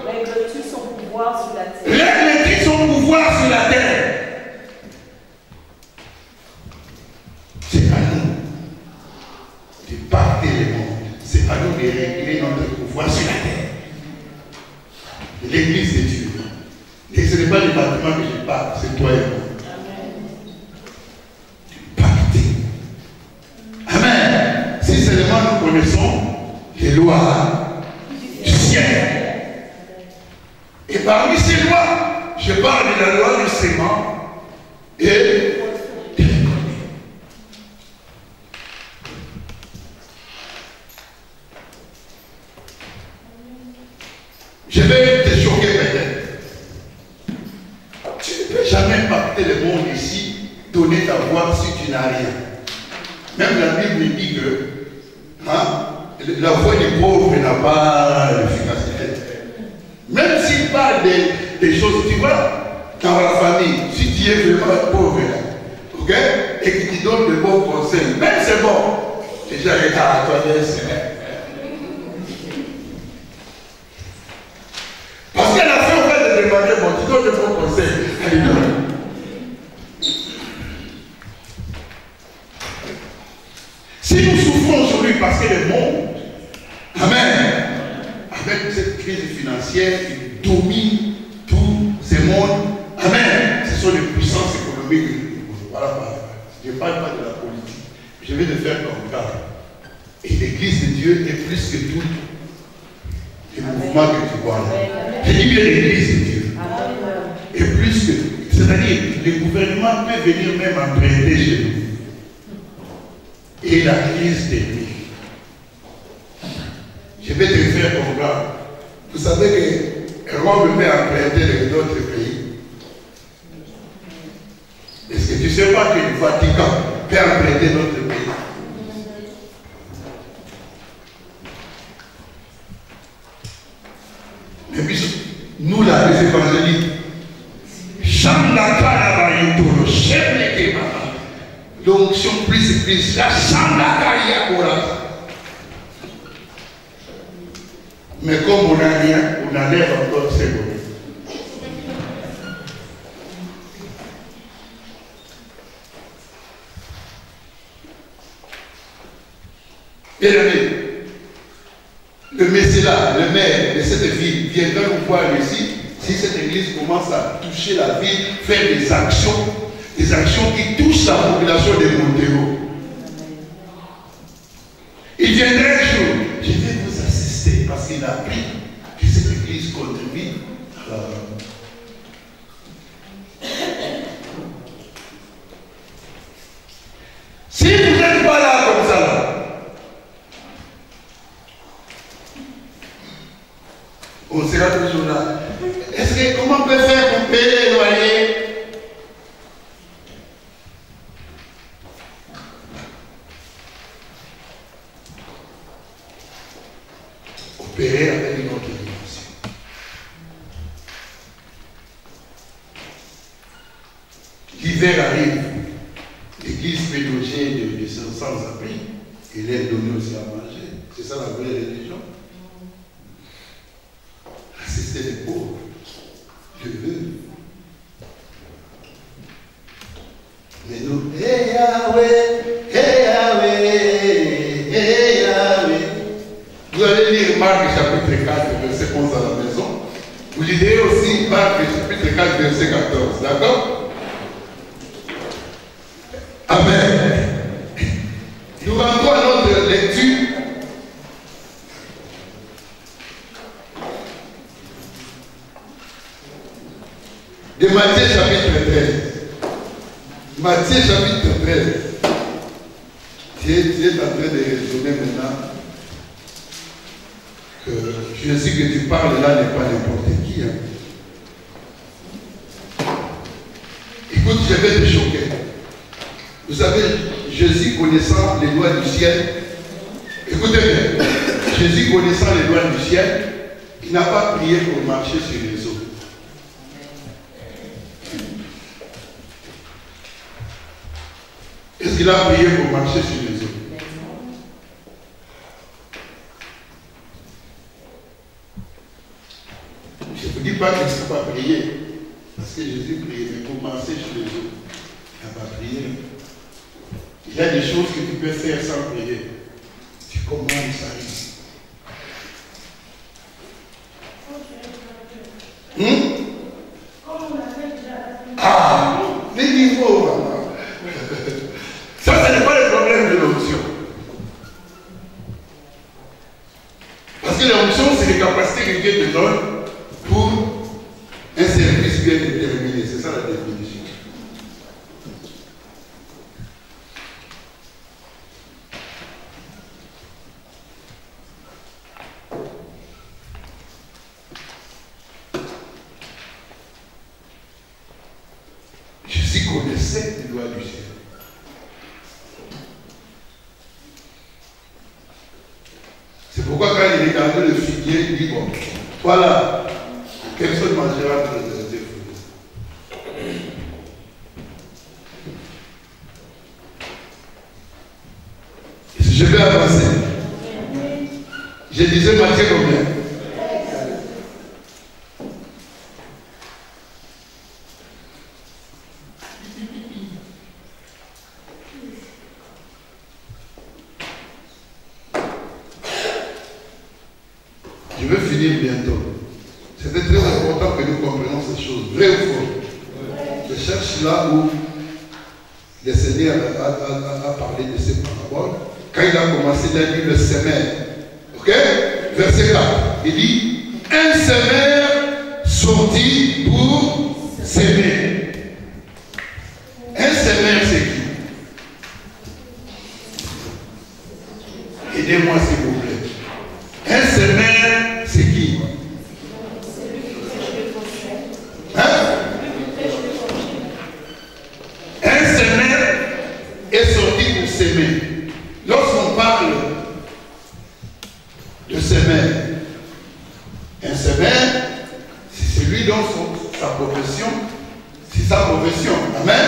C: Règle-tu son pouvoir sur la terre?
A: Règle-tu son pouvoir sur la terre? C'est à nous de partir le monde. C'est à nous de régler notre pouvoir sur la terre. L'église de Dieu. Et ce n'est pas les bâtiments que je parle, c'est toi et moi. Pacter. Amen. Si seulement nous connaissons les lois du ciel. Et parmi ces lois, je parle de la loi du sément et de l'économie. Je vais te choquer peut-être. Tu ne peux jamais impacter le monde ici, donner ta voix si tu n'as rien. Même la Bible dit que la voix du pauvre n'a pas l'efficacité. Même s'il parle des choses, tu vois, dans la famille, si tu es vraiment pauvre, ok, et qu'il te donne de bons conseils, même c'est bon. Déjà, regarde, toi, parce qu'à la fin, on va te demander, bon, tu donnes de bons conseils. Alléluia. Si nous souffrons aujourd'hui parce que le monde, amen, avec cette crise financière qui domine tout ce monde, amen, ce sont les puissances économiques. Voilà, je ne parle pas de la politique, je vais le faire comme ça. Et l'église de Dieu est plus que tout le mouvement que tu vois là. Je dis bien l'église de Dieu. Et plus que, c'est-à-dire, le gouvernement peut venir même emprunter chez nous. Et la crise des prix. Je vais te faire comprendre. Vous savez que Rome peut emprunter les autres pays. Est-ce que tu ne sais pas que le Vatican peut emprunter notre pays? Mais puis, nous là, les évangéliques, l'onction plus la mais comme on n'a rien, on enlève encore ces bonheurs. Bien aimé, le mécénat, le maire de cette ville viendra nous voir ici si cette église commence à toucher la ville, faire des actions qui touchent la population de Montego. Il viendra un jour, je vais vous assister parce qu'il a appris que cette église contribue à la... Si vous n'êtes pas là comme ça, là, on sera toujours là. Est-ce que comment on peut faire pour payer les loyers? opérer avec une autre dimension. L'hiver arrive, l'église peut loger de sans-abri et leur donner aussi à manger. C'est ça la vraie religion. Assister les pauvres, je veux. Mais nous, hey Yahweh, hey Yahweh, hey Yahweh. Vous allez lire Marc chapitre 4, verset 11 à la maison. Vous lirez aussi Marc chapitre 4, verset 14. D'accord? Amen. Nous rentrons à notre lecture. De Matthieu chapitre 13. Matthieu chapitre 13. Tu es en train de raisonner maintenant que Jésus que tu parles là n'est pas n'importe qui. Hein. Écoute, je vais te choquer. Vous savez, Jésus connaissant les lois du ciel, écoutez bien, Jésus connaissant les lois du ciel, il n'a pas prié pour marcher sur les eaux. Est-ce qu'il a prié pour marcher sur les eaux? Je ne vous dis pas qu'il ne faut pas prier, parce que Jésus priait, mais pour marcher sur les eaux, il n'a pas prié. Il y a des choses que tu peux faire sans prier. Tu commandes ça. Ah, les niveaux. Ça, ce n'est pas le problème de l'onction. Parce que l'onction, c'est les capacités que Dieu te donne pour un service bien déterminé. C'est ça la définition. Jésus connaissait les lois du ciel. C'est pourquoi quand il regardait le figuier, il dit, bon, voilà, personne ne mangera de fruits. Je vais avancer. Je disais Matthieu combien? Je vais finir bientôt. C'était très important que nous comprenions ces choses. Vrai ou faux? Je cherche là où le Seigneur a parlé de ces paraboles. Quand il a commencé, il a dit le semeur. Ok? Verset 4. Il dit, un semeur sortit pour s'aimer. Un semeur, c'est qui? Aidez-moi s'il vous plaît. Un semeur, c'est qui? Hein? Un semeur est sorti pour s'aimer. Lorsqu'on parle de semeur, un semeur, c'est celui dont sa profession, c'est sa profession. Amen.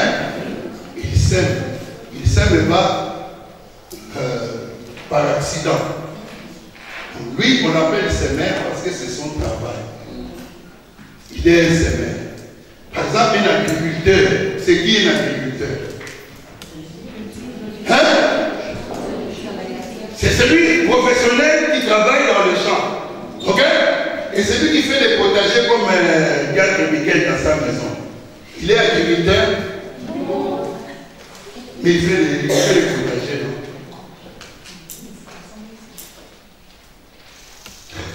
A: Il sème. Il sème pas par accident. Lui, on appelle semeur parce que c'est son travail. Il est un semeur. Par exemple, un agriculteur, c'est qui un agriculteur? Hein? C'est celui professionnel qui travaille dans le champ. Ok? Et c'est lui qui fait les potagers comme Gad Michael dans sa maison. Il est agriculteur, mais il fait les potagers.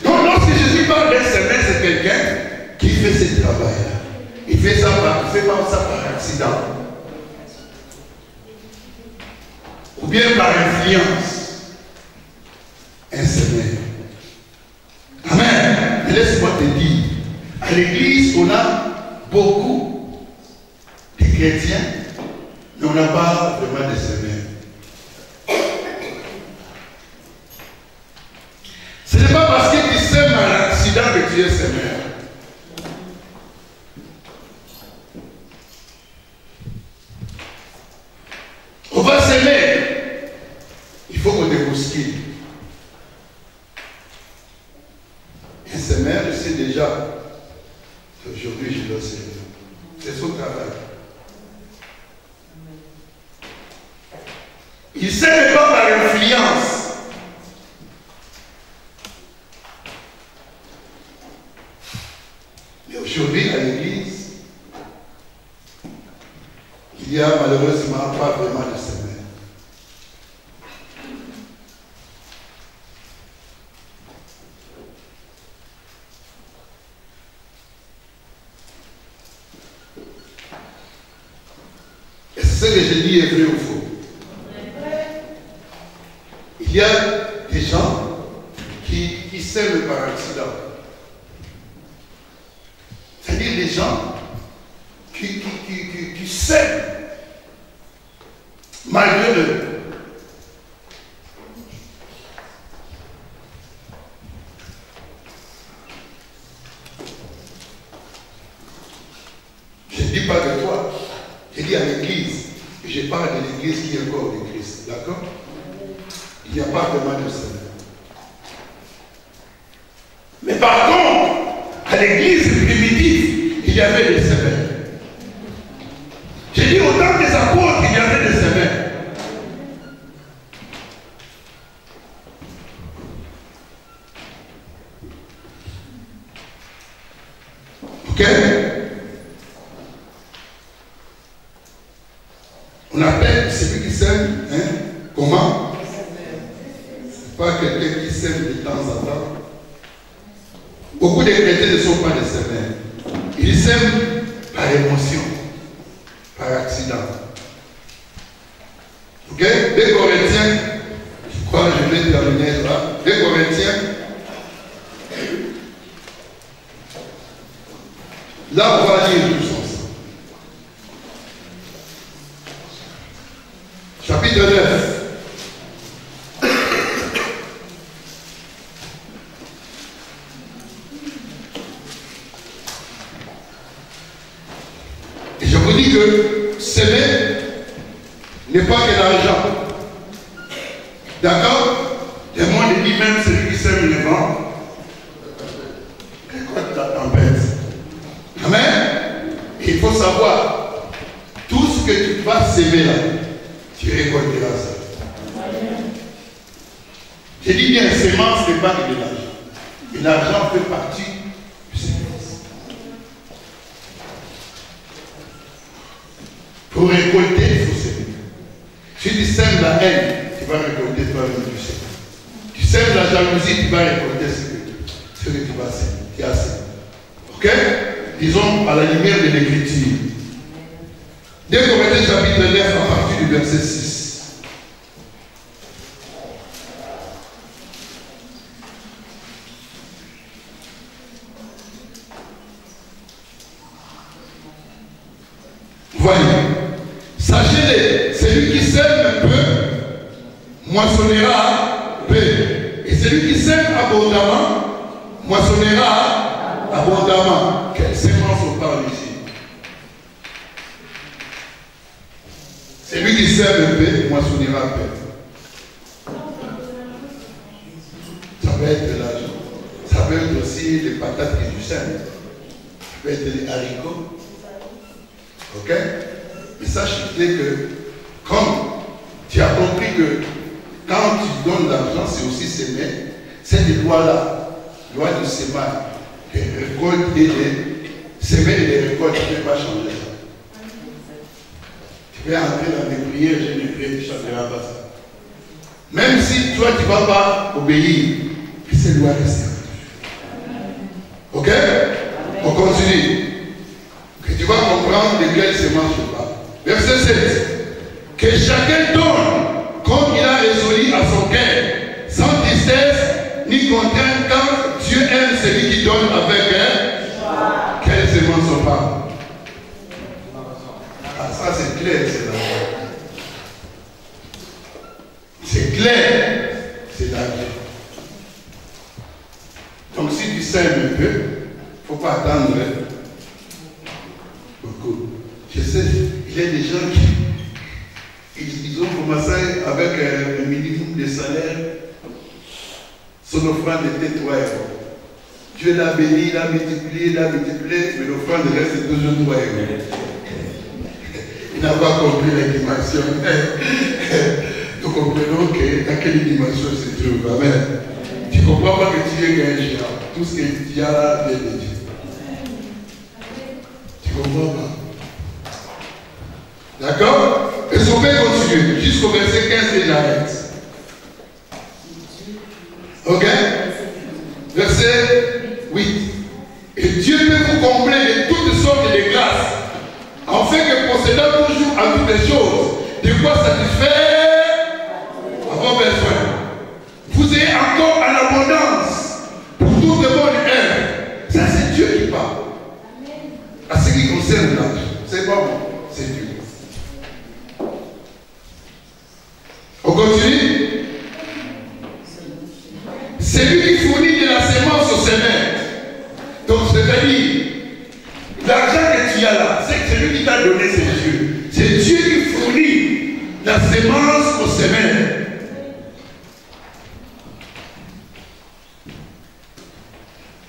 A: Donc, lorsque Jésus parle d'un semeur, c'est quelqu'un qui fait ce travail-là. Il fait ça par accident. Ou bien par influence. Un semeur. Amen. Laisse-moi te dire, à l'église, on a beaucoup de chrétiens, mais on n'a pas vraiment de semeurs. Ce n'est pas parce que tu hostile. Et sa mère, je sais déjà qu'aujourd'hui je dois servir. C'est son travail. Il sait pas par influence. Mais aujourd'hui, à l'église, il n'y a malheureusement pas vraiment de semaine. Est-ce que ce que je dis est vrai ou faux? Il y a des gens qui sèment par accident. C'est-à-dire des gens qui sèment malgré eux. Je ne dis pas de toi, je dis à l'église. Et je parle de l'église qui est le corps de Christ. D'accord? Il n'y a pas vraiment de semaine. Mais par contre, à l'église primitive, il y avait des semaines. J'ai dit autant des apôtres, il y avait des semaines. Ok? On appelle celui qui sème, hein? Comment? C'est pas quelqu'un qui sème de temps en temps. Beaucoup de chrétiens ne sont pas des sémères. Ils sèment par émotion, par accident. Ok? 2 Corinthiens, je crois que je vais terminer là. 2 Corinthiens. Là, on va lire tous ensemble. Chapitre 9. Et je vous dis que s'aimer n'est pas que l'argent. D'accord? Le monde dit même celui qui sème le vent récolte la tempête. Amen? Et il faut savoir, tout ce que tu vas s'aimer là, tu récolteras ça. Je dis bien, sémence n'est pas que de l'argent. Et l'argent fait partie du sémence. Pour récolter, il faut s'aimer. Si tu sèmes la haine, tu vas récolter toi-même du sémence. Tu sèmes la jalousie, tu vas récolter ce que tu vas s'aimer. Tu as sémé. Ok? Disons à la lumière de l'écriture. 2 Corinthiens chapitre 9 à partir du verset 6. Voyez, sachez-le, celui qui sème un peu, moissonnera peu. Et celui qui sème abondamment, moissonnera abondamment. Quelle sémence on parle ici? Celui qui sème un peu, moissonnera peu. Ça peut être de l'argent. Ça peut être aussi les patates que tu sèmes. Ça peut être les haricots. Ok? Mais sache-le que, comme tu as compris que quand tu donnes l'argent, c'est aussi s'aimer, cette loi-là, loi du sémage, les récoltes et les semer et les récoltes, tu ne peux pas changer ça. Tu peux entrer dans les prières, je ne prie, tu ne changeras pas ça. Même si toi, tu ne vas pas obéir, que ces lois restent. Ok? On continue. Que tu vas comprendre de quelle sémence je parle. Verset 7. Que chacun donne comme il a résolu à son cœur, sans tristesse ni contrainte, car Dieu aime celui qui donne avec elle. Quelle sémence on parle? Ah, ça c'est clair, c'est la vie. C'est clair, c'est la vie. Donc si tu sèmes un peu, il ne faut pas attendre beaucoup. Je sais, il y a des gens qui ils ont commençait avec un minimum de salaire, son offrande était 3 €. Dieu l'a béni, l'a multiplié, mais l'offrande reste toujours 3 €. Il n'a pas compris la dimension. Nous comprenons dans quelle dimension se trouve. Amen. Tu ne comprends pas que tu es un géant. Tout ce que tu as là vient de Dieu. Tu ne comprends pas. D'accord? Et on peut continuer jusqu'au verset 15 et j'arrête. Ok? Verset 8. Et Dieu peut vous combler de toutes sortes de grâces, afin que possédant toujours à toutes les choses, de quoi satisfaire à vos besoins, vous ayez encore en abondance pour toute bonne œuvre. Ça, c'est Dieu qui parle. À ce qui concerne l'argent, c'est pas bon, c'est Dieu. On continue. C'est lui qui fournit de la sémence aux semelles. Donc, c'est-à-dire, l'argent que tu as là, c'est lui qui t'a donné, c'est Dieu. C'est Dieu qui fournit la sémence aux semelles.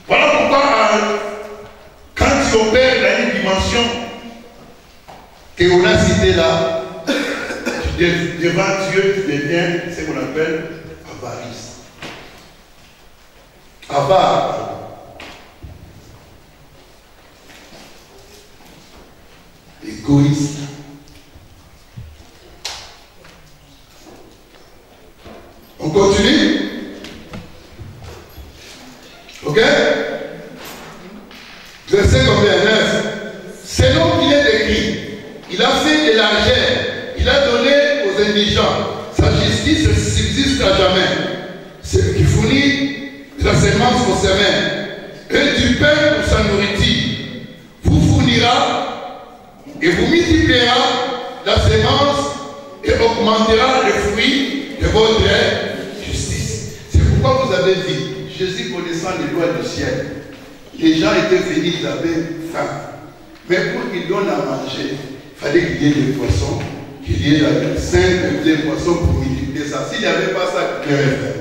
A: Voilà pourquoi, quand tu opères dans une dimension qu'on a citée là, devant Dieu, tu deviens ce qu'on appelle avarice. Avare. Égoïste. On continue? Ok? Verset combien? 9. C'est donc qu'il est écrit. Il a fait de l'argent. Il a donné aux indigents. Sa justice subsiste à jamais. C'est qui fournit la sémence aux semelles et du pain pour sa nourriture. Vous fournira et vous multipliera la sémence et augmentera le fruit de votre justice. C'est pourquoi vous avez dit, Jésus connaissant les lois du ciel, les gens étaient venus, ils avaient faim. Mais pour qu'ils donnent à manger, il fallait qu'il y ait des poissons, qu'il y ait 5 des poissons pour multiplier ça. S'il n'y avait pas ça, il y aurait faim.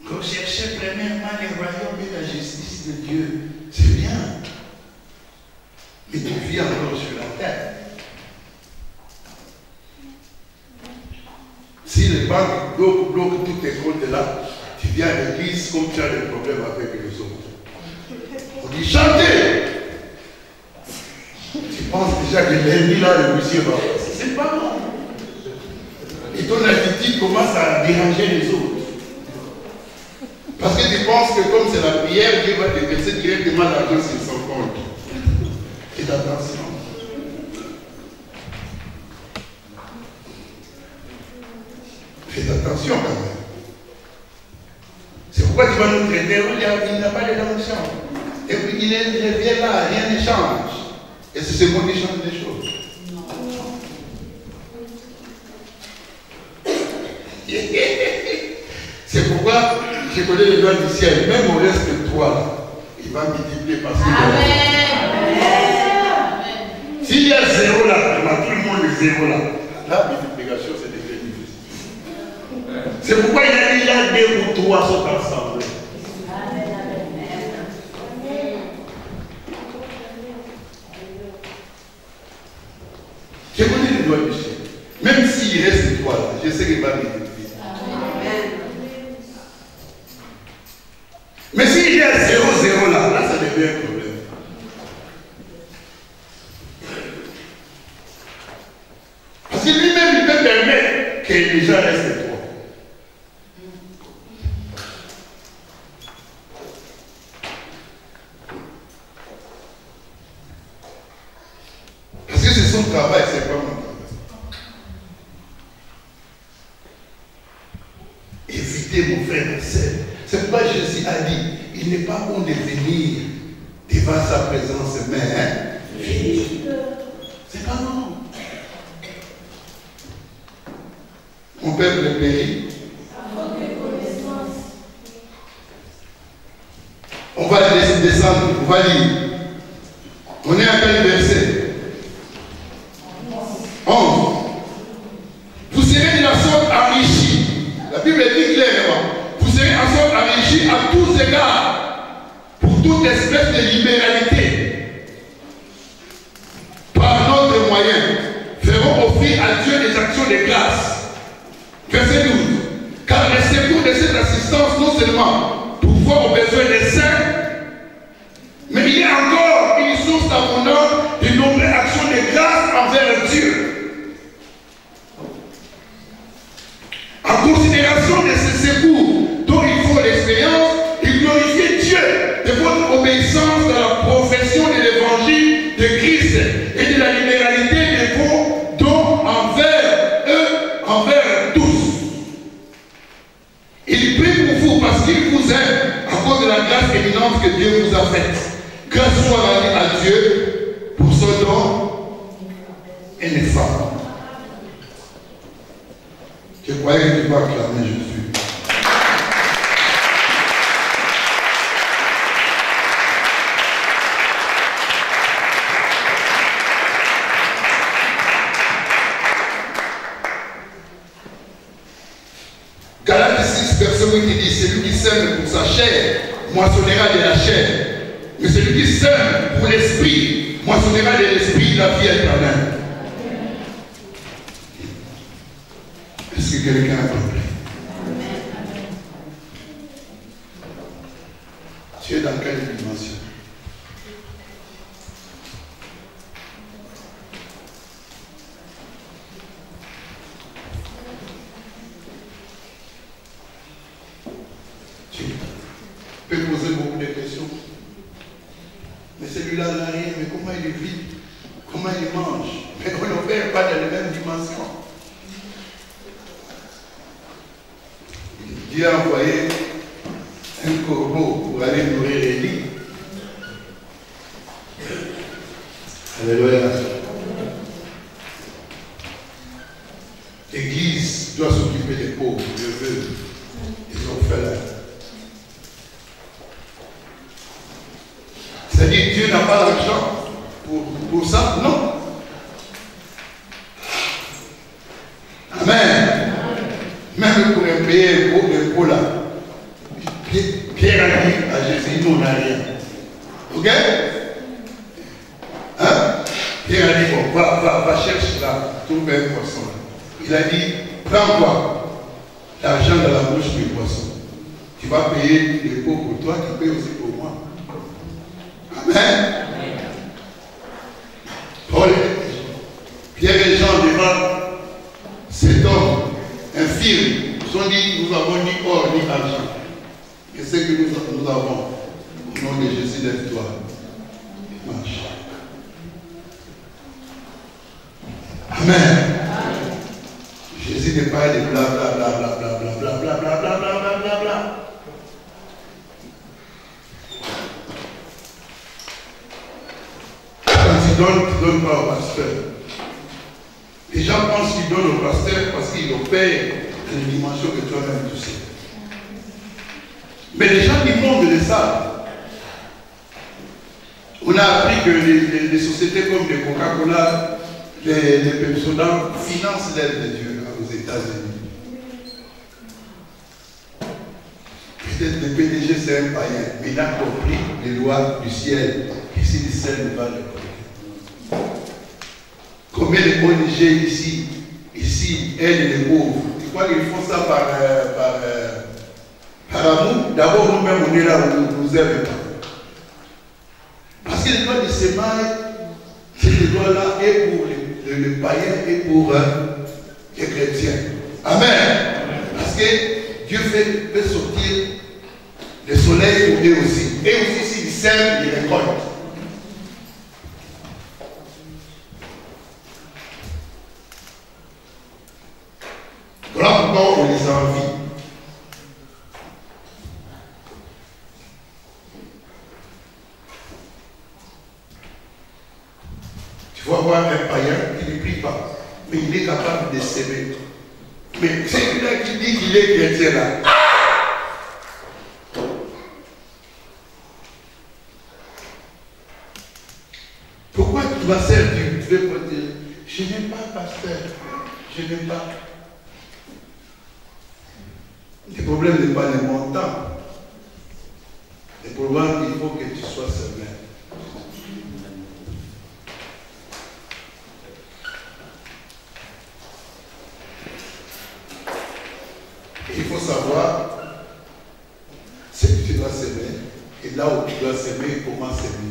A: Recherchez premièrement les royaumes et la justice de Dieu. C'est bien. Mais tu vis encore sur la terre. Si les banques bloquent tous tes comptes là, tu viens à l'église comme tu as des problèmes avec les autres. On dit chantez. Tu penses déjà que lundi là, le monsieur va. C'est pas bon. Et ton attitude commence à déranger les autres. Parce que tu penses que comme c'est la prière, Dieu va te verser directement l'argent sur son compte. Faites attention. Faites attention quand même. C'est pourquoi tu vas nous traiter, il n'a pas de l'argent. Et puis il vient là, rien ne change. Et c'est ce qu'on change des choses. C'est pourquoi je connais les lois du ciel. Même au reste de toi, il va multiplier parce qu'il s'il y a 0 là, tout le monde est 0 là. La multiplication, c'est devenu difficile. C'est pourquoi il a dit il y a 2 ou 3 sont ensemble. Je connais les lois du ciel. Même s'il reste 3 là, je sais qu'il va multiplier. Mais s'il y a 0,0 là, ça devient un problème. Parce que lui-même, il peut permettre que les gens restent 3. Parce que c'est son travail, c'est pas mon travail. Évitez mon frère et sœur. C'est pourquoi Jésus a dit, il n'est pas bon de venir devant sa présence, mais c'est pas bon. On peuple périt. On va descendre, on va lire. On est à quel verset? 11. Vous serez de la sorte enrichis. La Bible dit clairement. Vous serez en sorte enrichis à tous égards pour toute espèce de libéralité. Par notre moyen, ferons offrir à Dieu des actions de grâce. Verset 12. Car le secours de cette assistance, non seulement pour voir aux besoins des saints, mais il y a encore une source abondante de nombreuses actions de grâce envers Dieu. En considération de ce secours dont il faut l'expérience, il glorifie Dieu de votre obéissance dans la profession de l'évangile de Christ et de la libéralité de vos dons envers eux, envers tous. Il prie pour vous parce qu'il vous aime à cause de la grâce éminente que Dieu vous a faite. Grâce soit rendue à Dieu pour son don et les femmes. Je croyais que tu vas acclamer Jésus. Galates 6, verset 8, il dit, celui qui sème pour sa chair moissonnera de la chair. Mais celui qui sème pour l'esprit moissonnera de l'esprit la vie éternelle. Est-ce que quelqu'un a compris? Tu es dans quelle dimension? Tu peux poser beaucoup de questions. Mais celui-là n'a rien, mais comment il vit? Comment il mange? Mais on n'opère pas dans les mêmes dimensions. Dieu a envoyé un corbeau pour aller nourrir Élie. Alléluia. L'Église doit s'occuper des pauvres, des veuves, des orphelins. C'est-à-dire Dieu n'a pas l'argent pour ça? Non. Amen. Même pour payer un pot là. Pierre a dit à Jésus, nous on n'a rien. Ok? Hein? Pierre a dit, bon, va chercher là, trouve un poisson là. Il a dit, prends-toi l'argent dans la bouche du poisson. Tu vas payer les pots pour toi, tu payes aussi pour moi. Amen. Paul, Pierre et Jean devant cet homme infirme, ils ont dit, nous avons ni or ni argent. Et ce que nous avons, au nom de Jésus, lève-toi. Marche. Amen. Jésus n'est pas de bla bla bla bla bla bla bla bla bla bla bla bla bla. Tu donnes pas au pasteur. Les gens pensent qu'ils donnent au pasteur parce qu'ils opèrent dans les dimensions que toi-même tu sais. Mais les gens qui montrent de ça, on a appris que les sociétés comme les Coca-Cola, les Pepsodent financent l'aide de Dieu aux États-Unis. Peut-être le PDG c'est un païen, mais il a compris les lois du ciel. Et si le ciel ne va le connaître. Combien de ONG ici aident les pauvres? Tu crois qu'ils font ça par amour? D'abord, nous-mêmes, on est là où nous nous aimons pas. Parce que le droit de sémaille, c'est le droit-là et pour les païens et pour les chrétiens. Amen. Parce que Dieu fait sortir le soleil pour eux aussi. Et aussi, s'ils sèment, ils récoltent. Voilà pourquoi on les envie. Tu vas voir un païen qui ne prie pas, mais il est capable de s'aimer. Mais chrétien là. Pourquoi tu vas servir? Tu veux pas dire, je n'aime pas pasteur, je n'aime pas. Le problème n'est pas le montant. Le problème, il faut que tu sois servant. Il faut savoir ce que tu dois s'aimer et là où tu dois s'aimer, comment s'aimer.